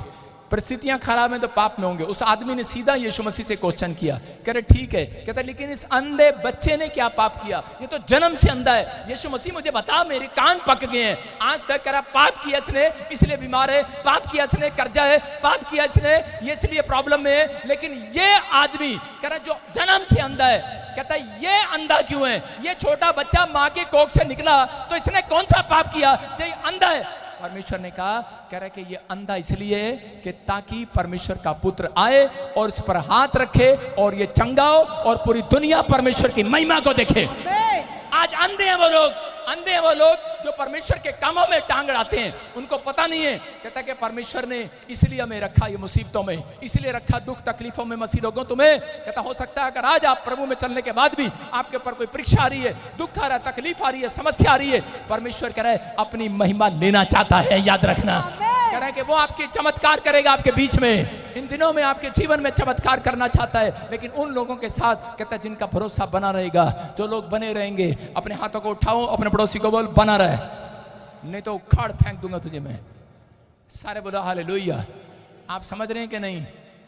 परिस्थितियां खराब हैं तो पाप में होंगे। उस आदमी ने सीधा यीशु मसीह से क्वेश्चन किया, कह रहे ठीक है। कहता लेकिन इस अंधे बच्चे ने क्या पाप किया, ये तो जन्म से अंधा है। यीशु मसीह मुझे बता, मेरे कान पक गए हैं। आज तक कह रहा पाप किया इसने इसलिए बीमार है, पाप किया इसने कर्जा है, पाप किया इसने ये इसलिए प्रॉब्लम में है। लेकिन ये आदमी कह रहा जो जन्म से अंधा है, कहता ये अंधा क्यों है, ये छोटा बच्चा माँ के कोख से निकला तो इसने कौन सा पाप किया जो अंधा है। परमेश्वर ने कहा, कह रहा है कि ये अंधा इसलिए है कि ताकि परमेश्वर का पुत्र आए और इस पर हाथ रखे और ये चंगा हो और पूरी दुनिया परमेश्वर की महिमा को देखे। आज अंधे हैं वो लोग जो परमेश्वर के कामों में टांग अड़ाते हैं, उनको पता नहीं है। कहता कि परमेश्वर ने इसलिए हमें रखा ये मुसीबतों में, इसलिए रखा दुख तकलीफों में मसीह लोगों तुम्हें। कहता हो सकता है अगर आज आप प्रभु में चलने के बाद भी आपके ऊपर कोई परीक्षा आ रही है, दुख आ रहा है, तकलीफ आ रही है, समस्या आ रही है, परमेश्वर कह रहा है अपनी महिमा लेना चाहता है। याद रखना कह रहा है कि वो आपके चमत्कार करेगा आपके बीच में। इन दिनों में आपके जीवन में चमत्कार करना चाहता है, लेकिन उन लोगों के साथ कहता है जिनका भरोसा बना रहेगा। जो लोग बने रहेंगे, अपने हाथों को उठाओ, अपने पड़ोसी को बोल बना रहे, नहीं तो उखाड़ फेंक दूंगा तुझे मैं। सारे बोलो हालेलुया। आप समझ रहे हैं कि नहीं?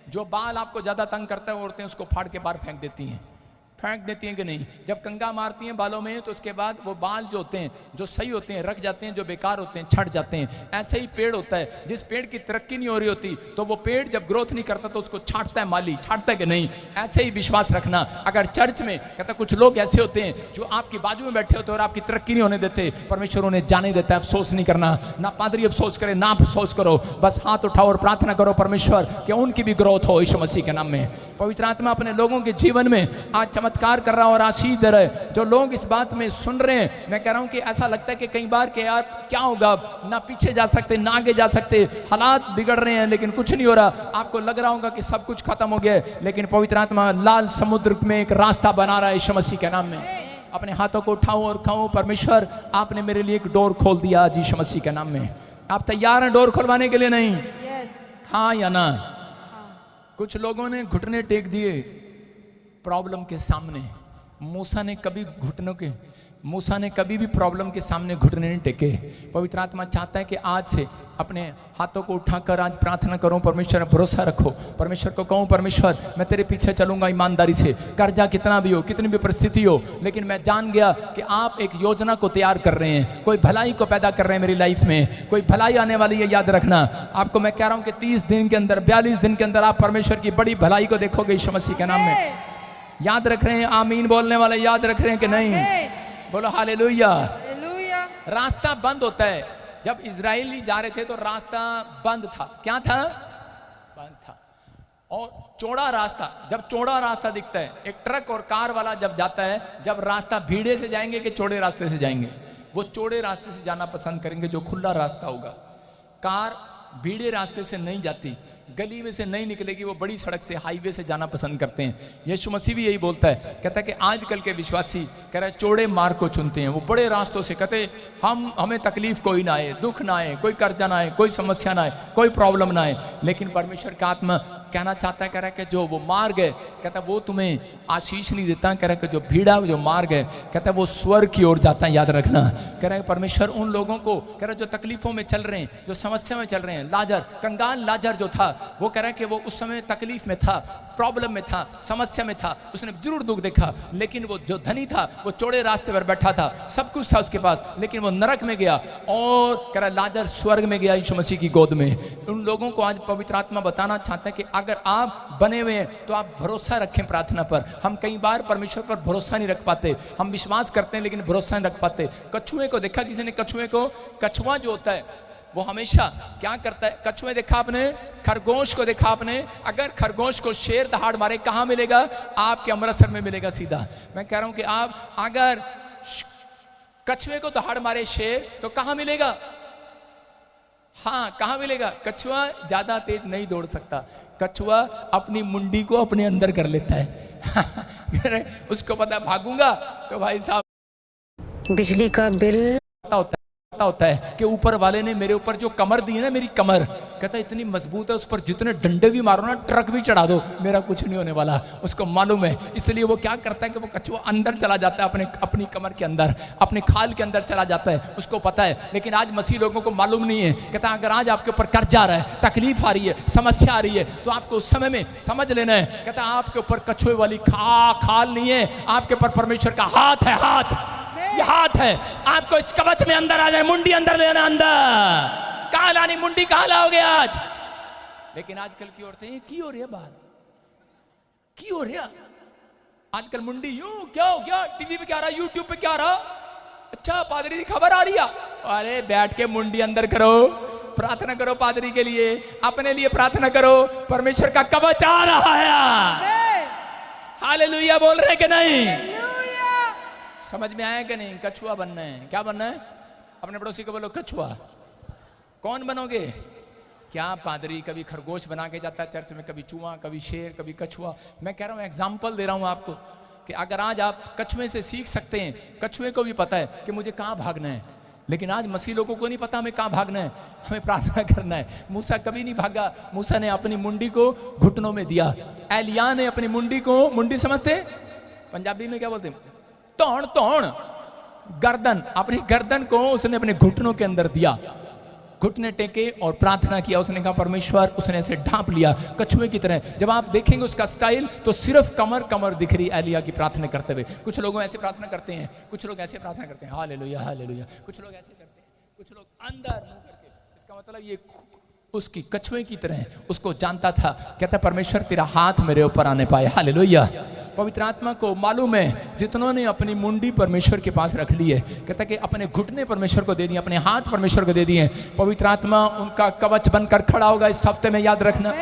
जो बाल आपको ज्यादा तंग करता है औरतें उसको फाड़ के बाहर फेंक देती हैं कि नहीं। जब कंघा मारती हैं बालों में तो उसके बाद वो बाल जो होते हैं, जो सही होते हैं रख जाते हैं, जो बेकार होते हैं छट जाते हैं। ऐसे ही पेड़ होता है, जिस पेड़ की तरक्की नहीं हो रही होती तो वो पेड़ जब ग्रोथ नहीं करता तो उसको छांटता है माली, छांटता है कि नहीं। ऐसे ही विश्वास रखना। अगर चर्च में कहता कुछ लोग ऐसे होते हैं जो आपकी बाजू में बैठे होते हैं और आपकी तरक्की नहीं होने देते, परमेश्वर उन्हें जाने देता है। अफसोस नहीं करना, ना पादरी अफसोस करे ना अफसोस करो, बस हाथ उठाओ और प्रार्थना करो परमेश्वर कि उनकी भी ग्रोथ हो यीशु मसीह के नाम में। पवित्र आत्मा अपने लोगों के जीवन में आज चमत्कार कर रहा है और आशीष दे रहा है। जो लोग इस बात में सुन रहे हैं, मैं कह रहा हूं कि ऐसा लगता है कि कई बार कि यार क्या होगा, ना पीछे जा सकते ना आगे जा सकते, हालात बिगड़ रहे हैं लेकिन कुछ नहीं हो रहा। आपको लग रहा होगा कि सब कुछ खत्म हो गया है, लेकिन पवित्र आत्मा लाल समुद्र में एक रास्ता बना रहा है यीशु मसीह के नाम में। अपने हाथों को उठाओ और खाओ, परमेश्वर आपने मेरे लिए एक डोर खोल दिया आज यीशु मसीह के नाम में। आप तैयार हैं डोर खुलवाने के लिए? नहीं? हाँ या ना? कुछ लोगों ने घुटने टेक दिए प्रॉब्लम के सामने। मूसा ने कभी घुटनों के मूसा ने कभी भी प्रॉब्लम के सामने घुटने नहीं टेके। पवित्र आत्मा चाहता है कि आज से अपने हाथों को उठाकर आज प्रार्थना करो, परमेश्वर भरोसा रखो, परमेश्वर को कहूँ परमेश्वर मैं तेरे पीछे चलूंगा ईमानदारी से, कर्जा कितना भी हो, कितनी भी परिस्थिति हो, लेकिन मैं जान गया कि आप एक योजना को तैयार कर रहे हैं, कोई भलाई को पैदा कर रहे हैं मेरी लाइफ में, कोई भलाई आने वाली है। याद रखना, आपको मैं कह रहा हूँ कि 30 दिन के अंदर, 42 दिन के अंदर आप परमेश्वर की बड़ी भलाई को देखोगे यीशु मसीह के नाम में। याद रख रहे हैं? आमीन बोलने वाले याद रख रहे हैं कि नहीं? बोलो हालेलुया। रास्ता बंद होता है। जब इजरायली जा रहे थे तो रास्ता बंद था। क्या था? बंद था। और चौड़ा रास्ता, जब चौड़ा रास्ता दिखता है, एक ट्रक और कार वाला जब जाता है, जब रास्ता भीड़े से जाएंगे कि चौड़े रास्ते से जाएंगे? वो चौड़े रास्ते से जाना पसंद करेंगे, जो खुला रास्ता होगा। कार भीड़े रास्ते से नहीं जाती, गली में से नहीं निकलेगी, वो बड़ी सड़क से, हाईवे से जाना पसंद करते हैं। यीशु मसीह भी यही बोलता है, कहता है कि आजकल के विश्वासी कह रहे चौड़े मार्ग को चुनते हैं, वो बड़े रास्तों से कहते हमें तकलीफ कोई ना आए, दुख ना आए, कोई कर्जा ना आए, कोई समस्या ना आए, कोई प्रॉब्लम ना आए। लेकिन परमेश्वर का आत्मा कहना चाहता है, कह रहा है कि जो वो मार्ग है, कहता है वो तुम्हें आशीष नहीं देता, कह रहा है कि जो भीड़ा जो मार्ग है, कहता है वो स्वर्ग की ओर जाता है। याद रखना, कह रहा है परमेश्वर उन लोगों को, कह रहा है जो तकलीफों में चल रहे हैं, जो समस्या में चल रहे हैं, लाजर, कंगाल लाजर जो था, वो कह रहा है कि वो उस समय तकलीफ में था, प्रॉब्लम में था, समस्या में था, उसने जरूर दुख देखा, लेकिन वो जो धनी था वो चौड़े रास्ते पर बैठा था, सब कुछ था उसके पास, लेकिन वो नरक में गया, और कह रहा लाजर स्वर्ग में गया यीशु मसीह की गोद में। उन लोगों को आज पवित्र आत्मा बताना चाहता है कि अगर आप बने हुए हैं तो आप भरोसा रखें प्रार्थना पर। हम कई बार परमेश्वर पर भरोसा नहीं रख पाते, हम विश्वास करते हैं लेकिन भरोसा नहीं रख पाते। कछुए को देखा किसी ने? कछुए को, कछुआ जो होता है वो हमेशा क्या करता है? कछुए देखा आपने? खरगोश को देखा आपने? अगर खरगोश को शेर दहाड़ मारे कहां मिलेगा? आपके अमृतसर में मिलेगा सीधा। मैं कह रहा हूं कि आप अगर कछुए को दहाड़ मारे शेर तो कहां मिलेगा? हाँ, कहां मिलेगा? कछुआ ज्यादा तेज नहीं दौड़ सकता, कछुआ अपनी मुंडी को अपने अंदर कर लेता है उसको पता भागूंगा तो भाई साहब बिजली का बिल होता है कि ऊपर वाले ने मेरे ऊपर जो कमर दी है ना, मेरी कमर, कहता है इतनी मजबूत है, उस पर जितने डंडे भी मारो ना, ट्रक भी चढ़ा दो, मेरा कुछ नहीं होने वाला। उसको मालूम है, इसलिए वो क्या करता है कि वो कछुआ अंदर चला जाता है, अपनी कमर के अंदर, अपने खाल के अंदर चला जाता है, उसको पता है। लेकिन आज मसीह लोगों को मालूम नहीं है। कहता है अगर आज आपके ऊपर कर्जा आ रहा है, तकलीफ आ रही है, समस्या आ रही है, तो आपको उस समय में समझ लेना है, कहता है आपके ऊपर कछुए वाली खाल नहीं है, आपके ऊपर परमेश्वर का हाथ है। ये हाथ है, आपको इस कवच में अंदर आ जाए, मुंडी अंदर लेना, अंदर कहां लानी, मुंडी कहां लाओगे आज? लेकिन आजकल की औरतें की हो रही है बात, की हो रही है आजकल मुंडी यूं, क्या हो गया? टीवी पे क्या रहा, यूट्यूब पे क्या रहा? अच्छा पादरी की खबर आ रही है, अरे बैठ के मुंडी अंदर करो, प्रार्थना करो पादरी के लिए, अपने लिए प्रार्थना करो, परमेश्वर का कवच आ रहा है। हालेलुया बोल रहे कि नहीं? समझ में आया कि नहीं? कछुआ बनना है। क्या बनना है? अपने पड़ोसी को बोलो कछुआ। कौन बनोगे? क्या पादरी कभी खरगोश बना के जाता है चर्च में, कभी चूहा, कभी शेर, कभी कछुआ। मैं कह रहा हूं, एग्जाम्पल दे रहा हूं आपको कि अगर आज आप कछुए से सीख सकते हैं, कछुए को भी पता है कि मुझे कहां भागना है, लेकिन आज मसीह लोगों को नहीं पता हमें कहां भागना है, हमें प्रार्थना करना है। मूसा कभी नहीं भागा, मूसा ने अपनी मुंडी को घुटनों में दिया। एलिया ने अपनी मुंडी को, मुंडी समझते पंजाबी में क्या बोलते हैं? तोड़ गर्दन, अपनी गर्दन को उसने अपने घुटनों के अंदर दिया, घुटने टेके और प्रार्थना किया। उसने कहा परमेश्वर, उसने ऐसे ढांप लिया कछुए की तरह। जब आप देखेंगे उसका स्टाइल तो सिर्फ कमर दिख रही एलिया की प्रार्थना करते हुए। कुछ लोग ऐसे प्रार्थना करते हैं, कुछ लोग ऐसे प्रार्थना करते हैं, हालेलुया हालेलुया, कुछ लोग ऐसे करते हैं, कुछ लोग अंदर मुंह करके। इसका मतलब ये उसकी कछुए की तरह उसको जानता था। कहता परमेश्वर तेरा हाथ मेरे ऊपर आने पाए, हालेलुया। पवित्र आत्मा को मालूम है, जितनों ने अपनी मुंडी परमेश्वर के पास रख ली है, कहता कि अपने घुटने परमेश्वर को दे दिए, अपने हाथ परमेश्वर को दे दिए, पवित्र आत्मा उनका कवच बनकर खड़ा होगा। इस हफ्ते में याद रखना,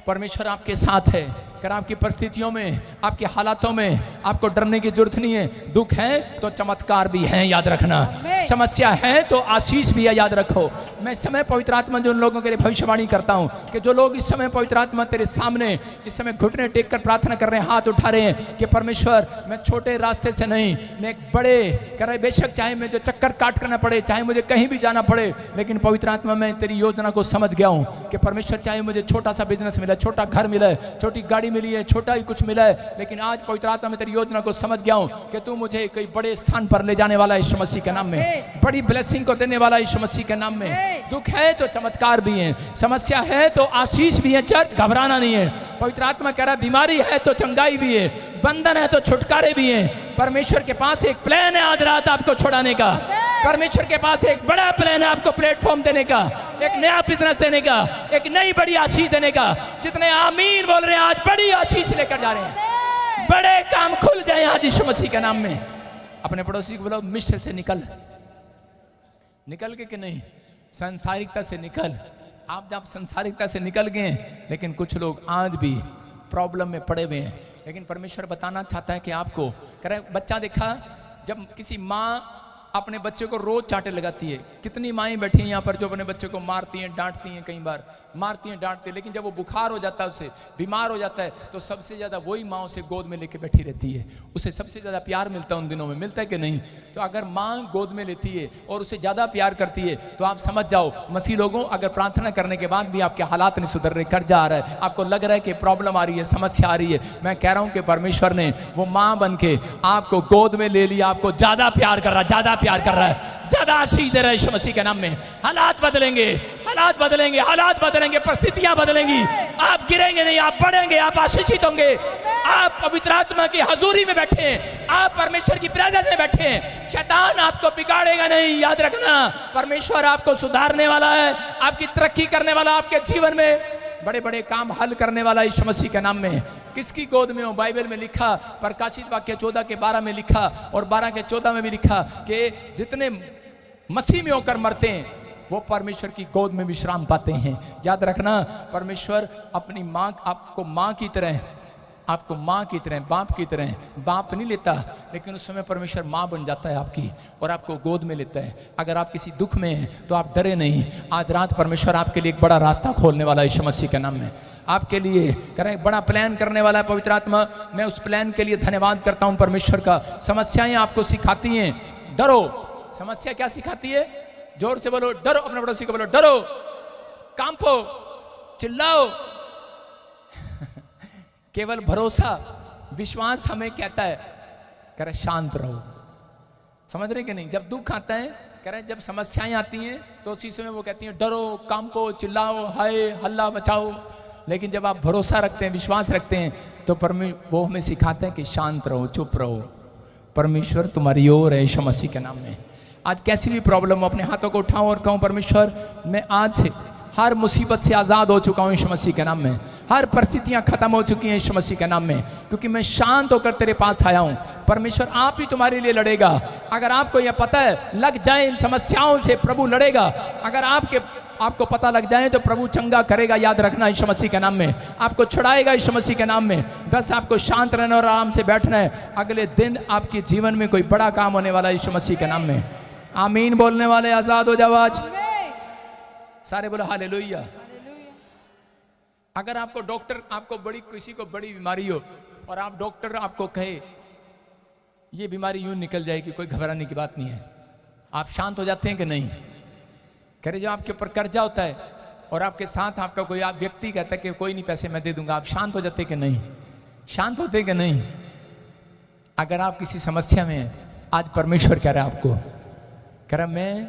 परमेश्वर आपके साथ है। अगर आपकी परिस्थितियों में, आपके हालातों में आपको डरने की जरूरत नहीं है। दुख है तो चमत्कार भी है, याद रखना। समस्या है तो आशीष भी है, याद रखो। मैं इस समय पवित्र आत्मा जो उन लोगों के लिए भविष्यवाणी करता हूँ कि जो लोग इस समय पवित्र आत्मा तेरे सामने इस समय घुटने टेक कर प्रार्थना कर रहे हैं, हाथ उठा रहे हैं कि परमेश्वर मैं छोटे रास्ते से नहीं, मैं एक बड़े कह रहे, बेशक चाहे मुझे चक्कर काट करना पड़े, चाहे मुझे कहीं भी जाना पड़े, लेकिन पवित्र आत्मा मैं तेरी योजना को समझ गया हूँ कि परमेश्वर चाहे मुझे छोटा सा बिजनेस मिला, छोटा घर मिला है, छोटी गाड़ी मिली है, छोटा ही कुछ मिला है, लेकिन आज पवित्र आत्मा में तेरी योजना को समझ गया हूँ कि तू मुझे कोई बड़े स्थान पर ले जाने वाला है यीशु मसीह के नाम में, बड़ी ब्लेसिंग को देने वाला है यीशु मसीह के नाम में। दुख है तो चमत्कार भी है, समस्या है तो आशीष भी है, चर्च घबराना नहीं है। पवित्र आत्मा कह रहा है बीमारी है तो चंगाई भी है, बंधन है तो छुटकारे भी हैं। परमेश्वर के पास एक प्लान है आज रात आपको छुड़ाने का, परमेश्वर के पास एक बड़ा प्लान है आपको प्लेटफॉर्म देने का, एक नया बिजनेस देने का, एक नई बड़ी आशीष देने का। जितने आमीन बोल रहे हैं आज बड़ी आशीष लेकर जा रहे हैं, बड़े काम खुल जाए आज यीशु मसीह के नाम में। अपने पड़ोसी को बोलो मिस्र से निकल के कि नहीं, सांसारिकता से निकल। आप जब सांसारिकता से निकल गए, लेकिन कुछ लोग आज भी प्रॉब्लम में पड़े हुए हैं, लेकिन परमेश्वर बताना चाहता है कि आपको कह रहे बच्चा देखा जब किसी माँ अपने बच्चे को रोज चांटे लगाती है, कितनी माएँ बैठी हैं यहाँ पर जो अपने बच्चे को मारती हैं, डांटती हैं, कई बार मारती हैं, डांटती हैं, लेकिन जब वो बुखार हो जाता है, उसे बीमार हो जाता है, तो सबसे ज़्यादा वही माँ उसे गोद में लेके बैठी रहती है, उसे सबसे ज़्यादा प्यार मिलता है उन दिनों में, मिलता है कि नहीं? तो अगर माँ गोद में लेती है और उसे ज़्यादा प्यार करती है तो आप समझ जाओ मसीह लोगों, अगर प्रार्थना करने के बाद भी आपके हालात नहीं सुधर रहे, कर्जा आ रहा है, आपको लग रहा है कि प्रॉब्लम आ रही है, समस्या आ रही है, मैं कह रहा हूँ कि परमेश्वर ने वो माँ बन के आपको गोद में ले लिया, आपको ज़्यादा प्यार कर रहा है, ज़्यादा प्यार कर रहा है, ज्यादा आशीष दे रहा है यीशु मसीह के नाम में। हालात बदलेंगे, हालात बदलेंगे, हालात बदलेंगे, परिस्थितियां बदलेंगी, आप गिरेंगे नहीं, आप बढ़ेंगे, आप आशीषित होंगे। आप पवित्र आत्मा की हजूरी में बैठे हैं, आप परमेश्वर की प्रेजेंस में बैठे हैं, शैतान आपको बिगाड़ेगा नहीं। याद रखना परमेश्वर आपको सुधारने वाला है, आपकी तरक्की करने वाला, आपके जीवन में बड़े बड़े काम हल करने वाला यीशु मसीह के नाम में। किसकी गोद में हो? बाइबल में लिखा, प्रकाशित वाक्य 14 के 12 में लिखा और 12 के 14 में भी लिखा कि जितने मसीह में होकर मरते हैं वो परमेश्वर की गोद में विश्राम पाते हैं। याद रखना परमेश्वर अपनी माँ, आपको माँ की तरह, आपको माँ की तरह, बाप की तरह, बाप नहीं लेता, लेकिन उस समय परमेश्वर माँ बन जाता है आपकी और आपको गोद में लेता है। अगर आप किसी दुख में हैं तो आप डरे नहीं, आज रात परमेश्वर आपके लिए एक बड़ा रास्ता खोलने वाला है यीशु मसीह के नाम में। आपके लिए करें बड़ा प्लान करने वाला है पवित्र आत्मा। मैं उस प्लान के लिए धन्यवाद करता हूं परमेश्वर का। समस्याएं आपको सिखाती हैं डरो। समस्या क्या सिखाती है? जोर से बोलो डरो, अपने पड़ोसी को बोलो डरो, कांपो, चिल्लाओ। केवल भरोसा, विश्वास हमें कहता है कह रहे शांत रहो। समझ रहे कि नहीं? जब दुख आता है, कह रहे जब समस्याएं आती हैं तो उसी समय वो कहती हैं डरो, कांपो, चिल्लाओ, हाय हल्ला मचाओ। लेकिन जब आप भरोसा रखते हैं, विश्वास रखते हैं, तो वो हमें सिखाते हैं कि शांत रहो, चुप रहो, परमेश्वर तुम्हारी ओर है यीशु मसीह के नाम में। आज कैसी भी प्रॉब्लम, अपने हाथों को उठाऊं और कहूं परमेश्वर मैं आज से हर मुसीबत से आज़ाद हो चुका हूं यीशु मसीह के नाम में। हर परिस्थितियां खत्म हो चुकी हैं यीशु मसीह के नाम में, क्योंकि मैं शांत होकर तेरे पास आया हूं। परमेश्वर आप ही तुम्हारे लिए लड़ेगा। अगर आपको यह पता है लग जाए इन समस्याओं से, प्रभु लड़ेगा। अगर आपको पता लग जाए तो प्रभु चंगा करेगा। याद रखना यीशु मसीह के नाम में, आपको छुड़ाएगा यीशु मसीह के नाम में। बस आपको शांत रहना और आराम से बैठना है। अगले दिन आपके जीवन में कोई बड़ा काम होने वाला है यीशु मसीह के नाम में। आमीन बोलने वाले आजाद हो जाओ आज। सारे बोलो हालेलुया। अगर आपको डॉक्टर, आपको किसी को बड़ी बीमारी हो और आप डॉक्टर आपको कहे ये बीमारी यूं निकल जाएगी, कोई घबराने की बात नहीं है, आप शांत हो जाते हैं कि नहीं? कह रहे जो आपके ऊपर कर्जा होता है और आपके साथ आपका कोई आप व्यक्ति कहता है कि कोई नहीं पैसे मैं दे दूंगा, आप शांत हो जाते कि नहीं? शांत होते कि नहीं? अगर आप किसी समस्या में हैं, आज परमेश्वर कह रहा है आपको, कह रहा मैं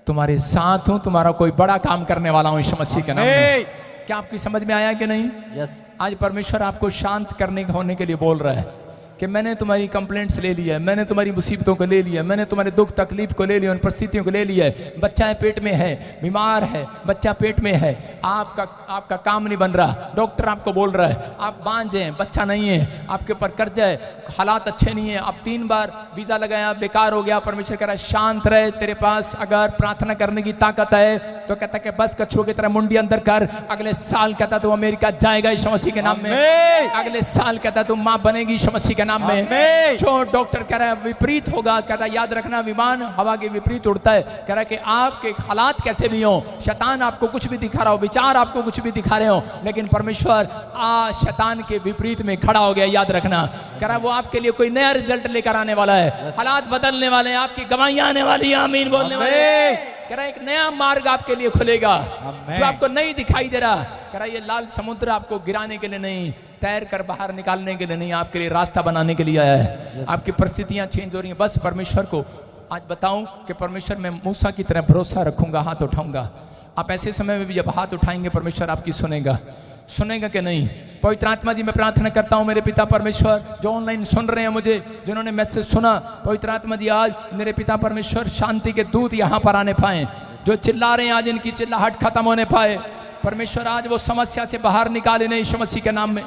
तुम्हारे साथ हूं, तुम्हारा कोई बड़ा काम करने वाला हूं यीशु मसीह के नाम में। क्या आपकी समझ में आया कि नहीं? यस। आज परमेश्वर आपको शांत करने होने के लिए बोल रहा है कि मैंने तुम्हारी कंप्लेंट्स ले लिया है, मैंने तुम्हारी मुसीबतों को ले लिया, मैंने तुम्हारे दुख तकलीफ को ले लिया, उन परिस्थितियों को ले लिया है। बच्चा है पेट में है, बीमार है, बच्चा पेट में है, आपका काम नहीं बन रहा, डॉक्टर आपको बोल रहा है आप बांझ हैं, बच्चा नहीं है, आपके ऊपर कर्जा है, हालात अच्छे नहीं है, आप 3 बार वीजा लगाया बेकार हो गया। परमेश्वर कह रहा है शांत रहे, तेरे पास अगर प्रार्थना करने की ताकत है तो कहता कि बस कछुओं की तरह मुंडी अंदर कर। अगले साल कहता तू अमेरिका जाएगा यीशु मसीह के नाम में। अगले साल कहता तू माँ बनेगी यीशु मसीह के नाम में। आमीन। जो डॉक्टर कह रहा है विपरीत होगा, कह रहा है याद रखना विमान हवा के विपरीत उड़ता है। कह रहा है कि आपके हालात कैसे भी हो, शैतान आपको कुछ भी दिखा रहा हो, विचार आपको कुछ भी दिखा रहे हो, लेकिन परमेश्वर आज शैतान के विपरीत में खड़ा हो गया। याद रखना, कह रहा है वो आपके लिए कोई नया रिजल्ट लेकर आने वाला है, हालात बदलने वाले हैं, आपकी गवाहियां आने वाली है। आमीन बोलने वाले। कह रहा है एक नया मार्ग आपके लिए खुलेगा जो आपको नहीं दिखाई दे रहा। कह रहा है ये लाल समुद्र आपको गिराने के लिए नहीं, तैर कर बाहर निकालने के लिए नहीं, आपके लिए रास्ता बनाने के लिए आया है। आपकी परिस्थितियां चेंज हो रही हैं, बस परमेश्वर को आज बताऊं कि परमेश्वर में मूसा की तरह भरोसा रखूंगा, हाथ उठाऊंगा। आप ऐसे समय में भी जब हाथ उठाएंगे परमेश्वर आपकी सुनेगा। सुनेगा कि नहीं? पवित्र आत्मा जी मैं प्रार्थना करता हूं मेरे पिता परमेश्वर, जो ऑनलाइन सुन रहे हैं मुझे, जिन्होंने मैसेज सुना, पवित्र आत्मा जी आज मेरे पिता परमेश्वर शांति के दूत यहां पर आने पाए। जो चिल्ला रहे हैं आज इनकी चिल्लाहट खत्म होने पाए। परमेश्वर आज वो समस्या से बाहर निकाले नहीं यीशु मसीह के नाम में।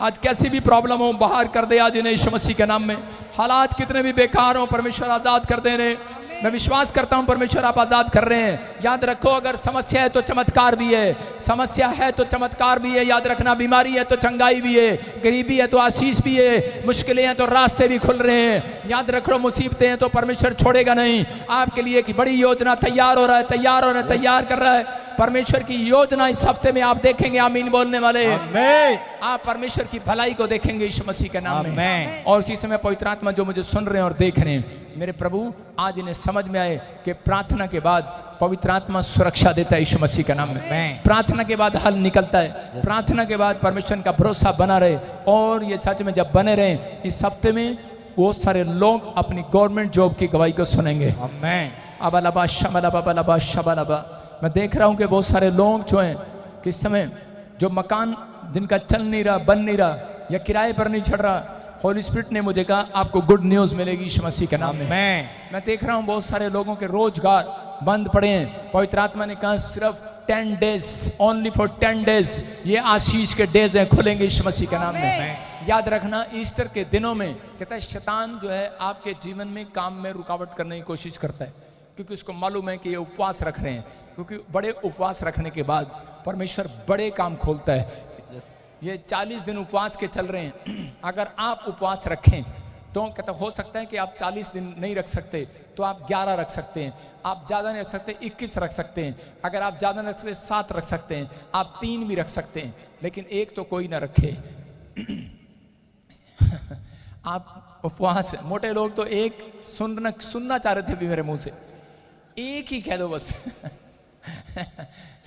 आज कैसी भी प्रॉब्लम हो बाहर कर दे आज इन्हें यीशु मसीह के नाम में। हालात कितने भी बेकार हो परमेश्वर आजाद कर दे रहे। मैं विश्वास करता हूं परमेश्वर आप आजाद कर रहे हैं। याद रखो अगर समस्या है तो चमत्कार भी है, समस्या है तो चमत्कार भी है। याद रखना बीमारी है तो चंगाई भी है, गरीबी है तो आशीष भी है, मुश्किलें हैं तो रास्ते भी खुल रहे हैं। याद रखो मुसीबतें हैं तो परमेश्वर छोड़ेगा नहीं। आपके लिए एक बड़ी योजना तैयार हो रहा है, तैयार हो रहा है, तैयार कर रहा है। परमेश्वर की योजना इस हफ्ते में आप देखेंगे। आमीन बोलने वाले। आप परमेश्वर की भलाई को देखेंगे यीशु मसीह के नाम में। और इसी समय पवित्र आत्मा जो मुझे सुन रहे हैं और देख रहे हैं, मेरे प्रभु आज इन्हें समझ में आए कि प्रार्थना के बाद पवित्र आत्मा सुरक्षा देता है यीशु मसीह के नाम में। प्रार्थना के बाद हल निकलता है, प्रार्थना के बाद परमेश्वर का भरोसा बना रहे। और ये सच में जब बने रहे, इस हफ्ते में बहुत सारे लोग अपनी गवर्नमेंट जॉब की गवाही को सुनेंगे। अबलबा शबलबा बलबा शबलबा। मैं देख रहा हूं कि बहुत सारे लोग जो हैं किस समय जो मकान जिनका चल नहीं रहा, बन नहीं रहा, या किराए पर नहीं चढ़ रहा, होली स्पिरिट ने मुझे कहा आपको गुड न्यूज मिलेगी यीशु मसीह के नाम में। मैं देख रहा हूं बहुत सारे लोगों के रोजगार बंद पड़े हैं। पवित्र आत्मा ने कहा सिर्फ 10 डेज, ओनली फॉर 10 डेज ये आशीष के डेज हैं, खुलेंगे यीशु मसीह के नाम में। याद रखना ईस्टर के दिनों में कहता है शैतान जो है आपके जीवन में काम में रुकावट करने की कोशिश करता है, क्योंकि उसको मालूम है कि ये उपवास रख रहे हैं, क्योंकि बड़े उपवास रखने के बाद परमेश्वर बड़े काम खोलता है। ये 40 दिन उपवास के चल रहे हैं। अगर आप उपवास रखें तो कहता हो सकता है कि आप 40 दिन नहीं रख सकते तो आप 11 रख सकते हैं, आप ज़्यादा नहीं रख सकते 21 रख सकते हैं, अगर आप ज़्यादा नहीं रख सकते 7 रख सकते हैं, आप 3 भी रख सकते हैं, लेकिन एक तो कोई ना रखे। आप उपवास, मोटे लोग तो एक सुनना चाह रहे थे भी मेरे मुंह से, एक ही कह दो बस।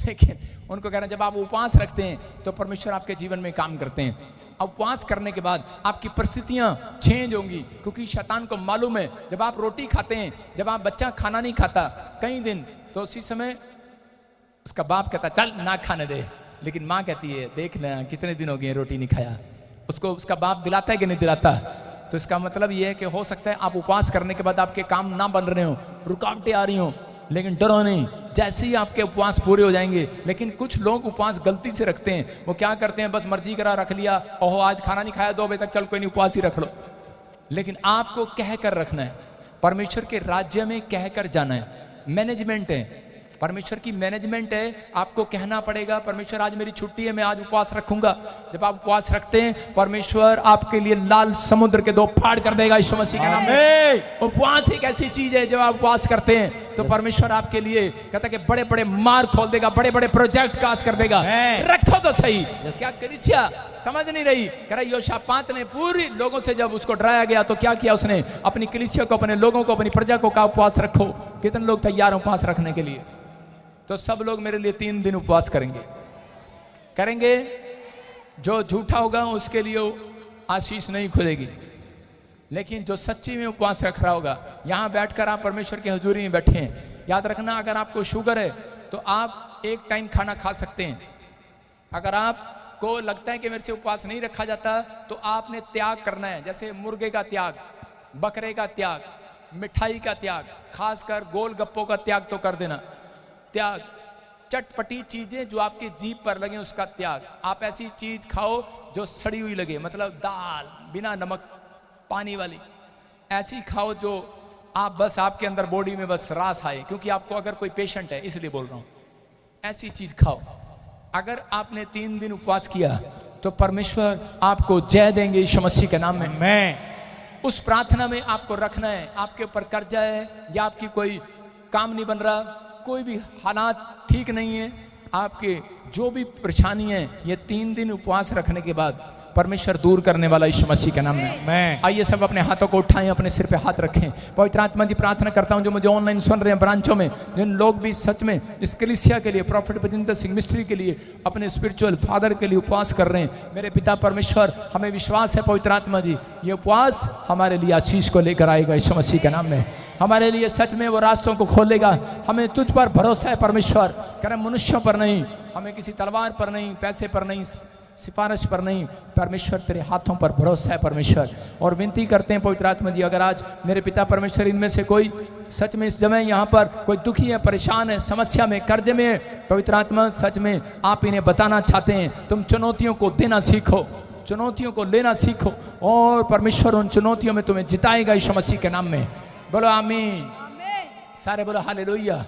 लेकिन उनको कहना जब आप उपवास रखते हैं तो परमेश्वर आपके जीवन में काम करते हैं। उपवास करने के बाद आपकी परिस्थितियां चेंज होंगी, क्योंकि शैतान को मालूम है जब आप रोटी खाते हैं, जब आप बच्चा खाना नहीं खाता कई दिन, तो उसी समय उसका बाप कहता चल ना खाने दे, लेकिन माँ कहती है देख लेना कितने दिन हो गए रोटी नहीं खाया। उसको उसका बाप दिलाता है कि नहीं दिलाता? तो इसका मतलब ये है कि हो सकता है आप उपवास करने के बाद आपके काम ना बन रहे हो, रुकावटें आ रही हो, लेकिन डरो नहीं, जैसे ही आपके उपवास पूरे हो जाएंगे। लेकिन कुछ लोग उपवास गलती से रखते हैं। वो क्या करते हैं, बस मर्जी करा रख लिया, ओहो आज खाना नहीं खाया 2 बजे तक, चल कोई नहीं उपवास ही रख लो। लेकिन आपको कह कर रखना है, परमेश्वर के राज्य में कह कर जाना है। मैनेजमेंट है, परमेश्वर की मैनेजमेंट है, आपको कहना पड़ेगा परमेश्वर आज मेरी छुट्टी है, मैं आज उपवास रखूंगा। जब आप उपवास रखते हैं परमेश्वर आपके लिए लाल समुद्र के 2 फाड़ कर देगा यीशु मसीह के नाम में। उपवास एक ऐसी चीज है, जब आप उपवास करते हैं तो परमेश्वर आपके लिए कहता है कि बड़े बड़े मार्ग खोल देगा, बड़े बड़े प्रोजेक्ट काज कर देगा। रखो तो सही। क्या कलीसिया समझ नहीं रही? कह रहा योशापात ने पूरी लोगों से जब उसको डराया गया तो क्या किया उसने? अपनी कलीसिया को, अपने लोगों को, अपनी प्रजा को कहा उपवास रखो। कितने लोग तैयार हैं उपवास रखने के लिए? तो सब लोग मेरे लिए 3 दिन उपवास करेंगे। जो झूठा होगा उसके लिए आशीष नहीं खुलेगी, लेकिन जो सच्ची में उपवास रख रहा होगा, यहाँ बैठकर आप परमेश्वर की हजूरी में बैठे हैं। याद रखना अगर आपको शुगर है तो आप एक टाइम खाना खा सकते हैं। अगर आपको लगता है कि मेरे से उपवास नहीं रखा जाता तो आपने त्याग करना है, जैसे मुर्गे का त्याग, बकरे का त्याग, मिठाई का त्याग, खासकर गोलगप्पों का त्याग तो कर देना। त्याग, चटपटी चीजें जो आपकी जीभ पर लगे उसका त्याग। आप ऐसी चीज खाओ जो सड़ी हुई लगे, मतलब दाल बिना नमक पानी वाली ऐसी खाओ जो आप बस आपके अंदर बॉडी में बस रास आए, क्योंकि आपको अगर कोई पेशेंट है इसलिए बोल रहा हूं, ऐसी चीज खाओ। अगर आपने 3 दिन उपवास किया तो परमेश्वर आपको जय देंगे यीशु मसीह के नाम में। उस प्रार्थना में आपको रखना है। आपके ऊपर कर्जा है या आपकी कोई काम नहीं बन रहा, कोई भी हालात ठीक नहीं है, आपके जो भी परेशानी है, ये 3 दिन उपवास रखने के बाद परमेश्वर दूर करने वाला यीशु मसीह के नाम में। मैं आइए सब अपने हाथों को उठाएं, अपने सिर पे हाथ रखें। पवित्र आत्मा जी प्रार्थना करता हूं जो मुझे ऑनलाइन सुन रहे हैं ब्रांचों में, जिन लोग भी सच में इस कलीसिया के लिए, प्रॉफिट बजिंदर सिंह मिस्ट्री के लिए, अपने स्पिरिचुअल फादर के लिए उपवास कर रहे हैं। मेरे पिता परमेश्वर, हमें विश्वास है पवित्र आत्मा जी ये उपवास हमारे लिए आशीष को लेकर आएगा यीशु मसीह के नाम में। हमारे लिए सच में वो रास्तों को खोलेगा। हमें तुझ पर भरोसा है परमेश्वर, कर मनुष्यों पर नहीं, हमें किसी तलवार पर नहीं, पैसे पर नहीं, सिफारिश पर नहीं, परमेश्वर तेरे हाथों पर भरोसा है परमेश्वर। और विनती करते हैं पवित्र आत्मा जी, अगर आज मेरे पिता परमेश्वर इनमें से कोई सच में इस समय यहाँ पर कोई दुखी है, परेशान है, समस्या में, कर्जे में, पवित्र आत्मा सच में आप इन्हें बताना चाहते हैं, तुम चुनौतियों को देना सीखो, चुनौतियों को लेना सीखो, और परमेश्वर उन चुनौतियों में तुम्हें जिताएगा यीशु मसीह के नाम में। बोलो आमीन। आमीन। सारे बोलो हालेलुया।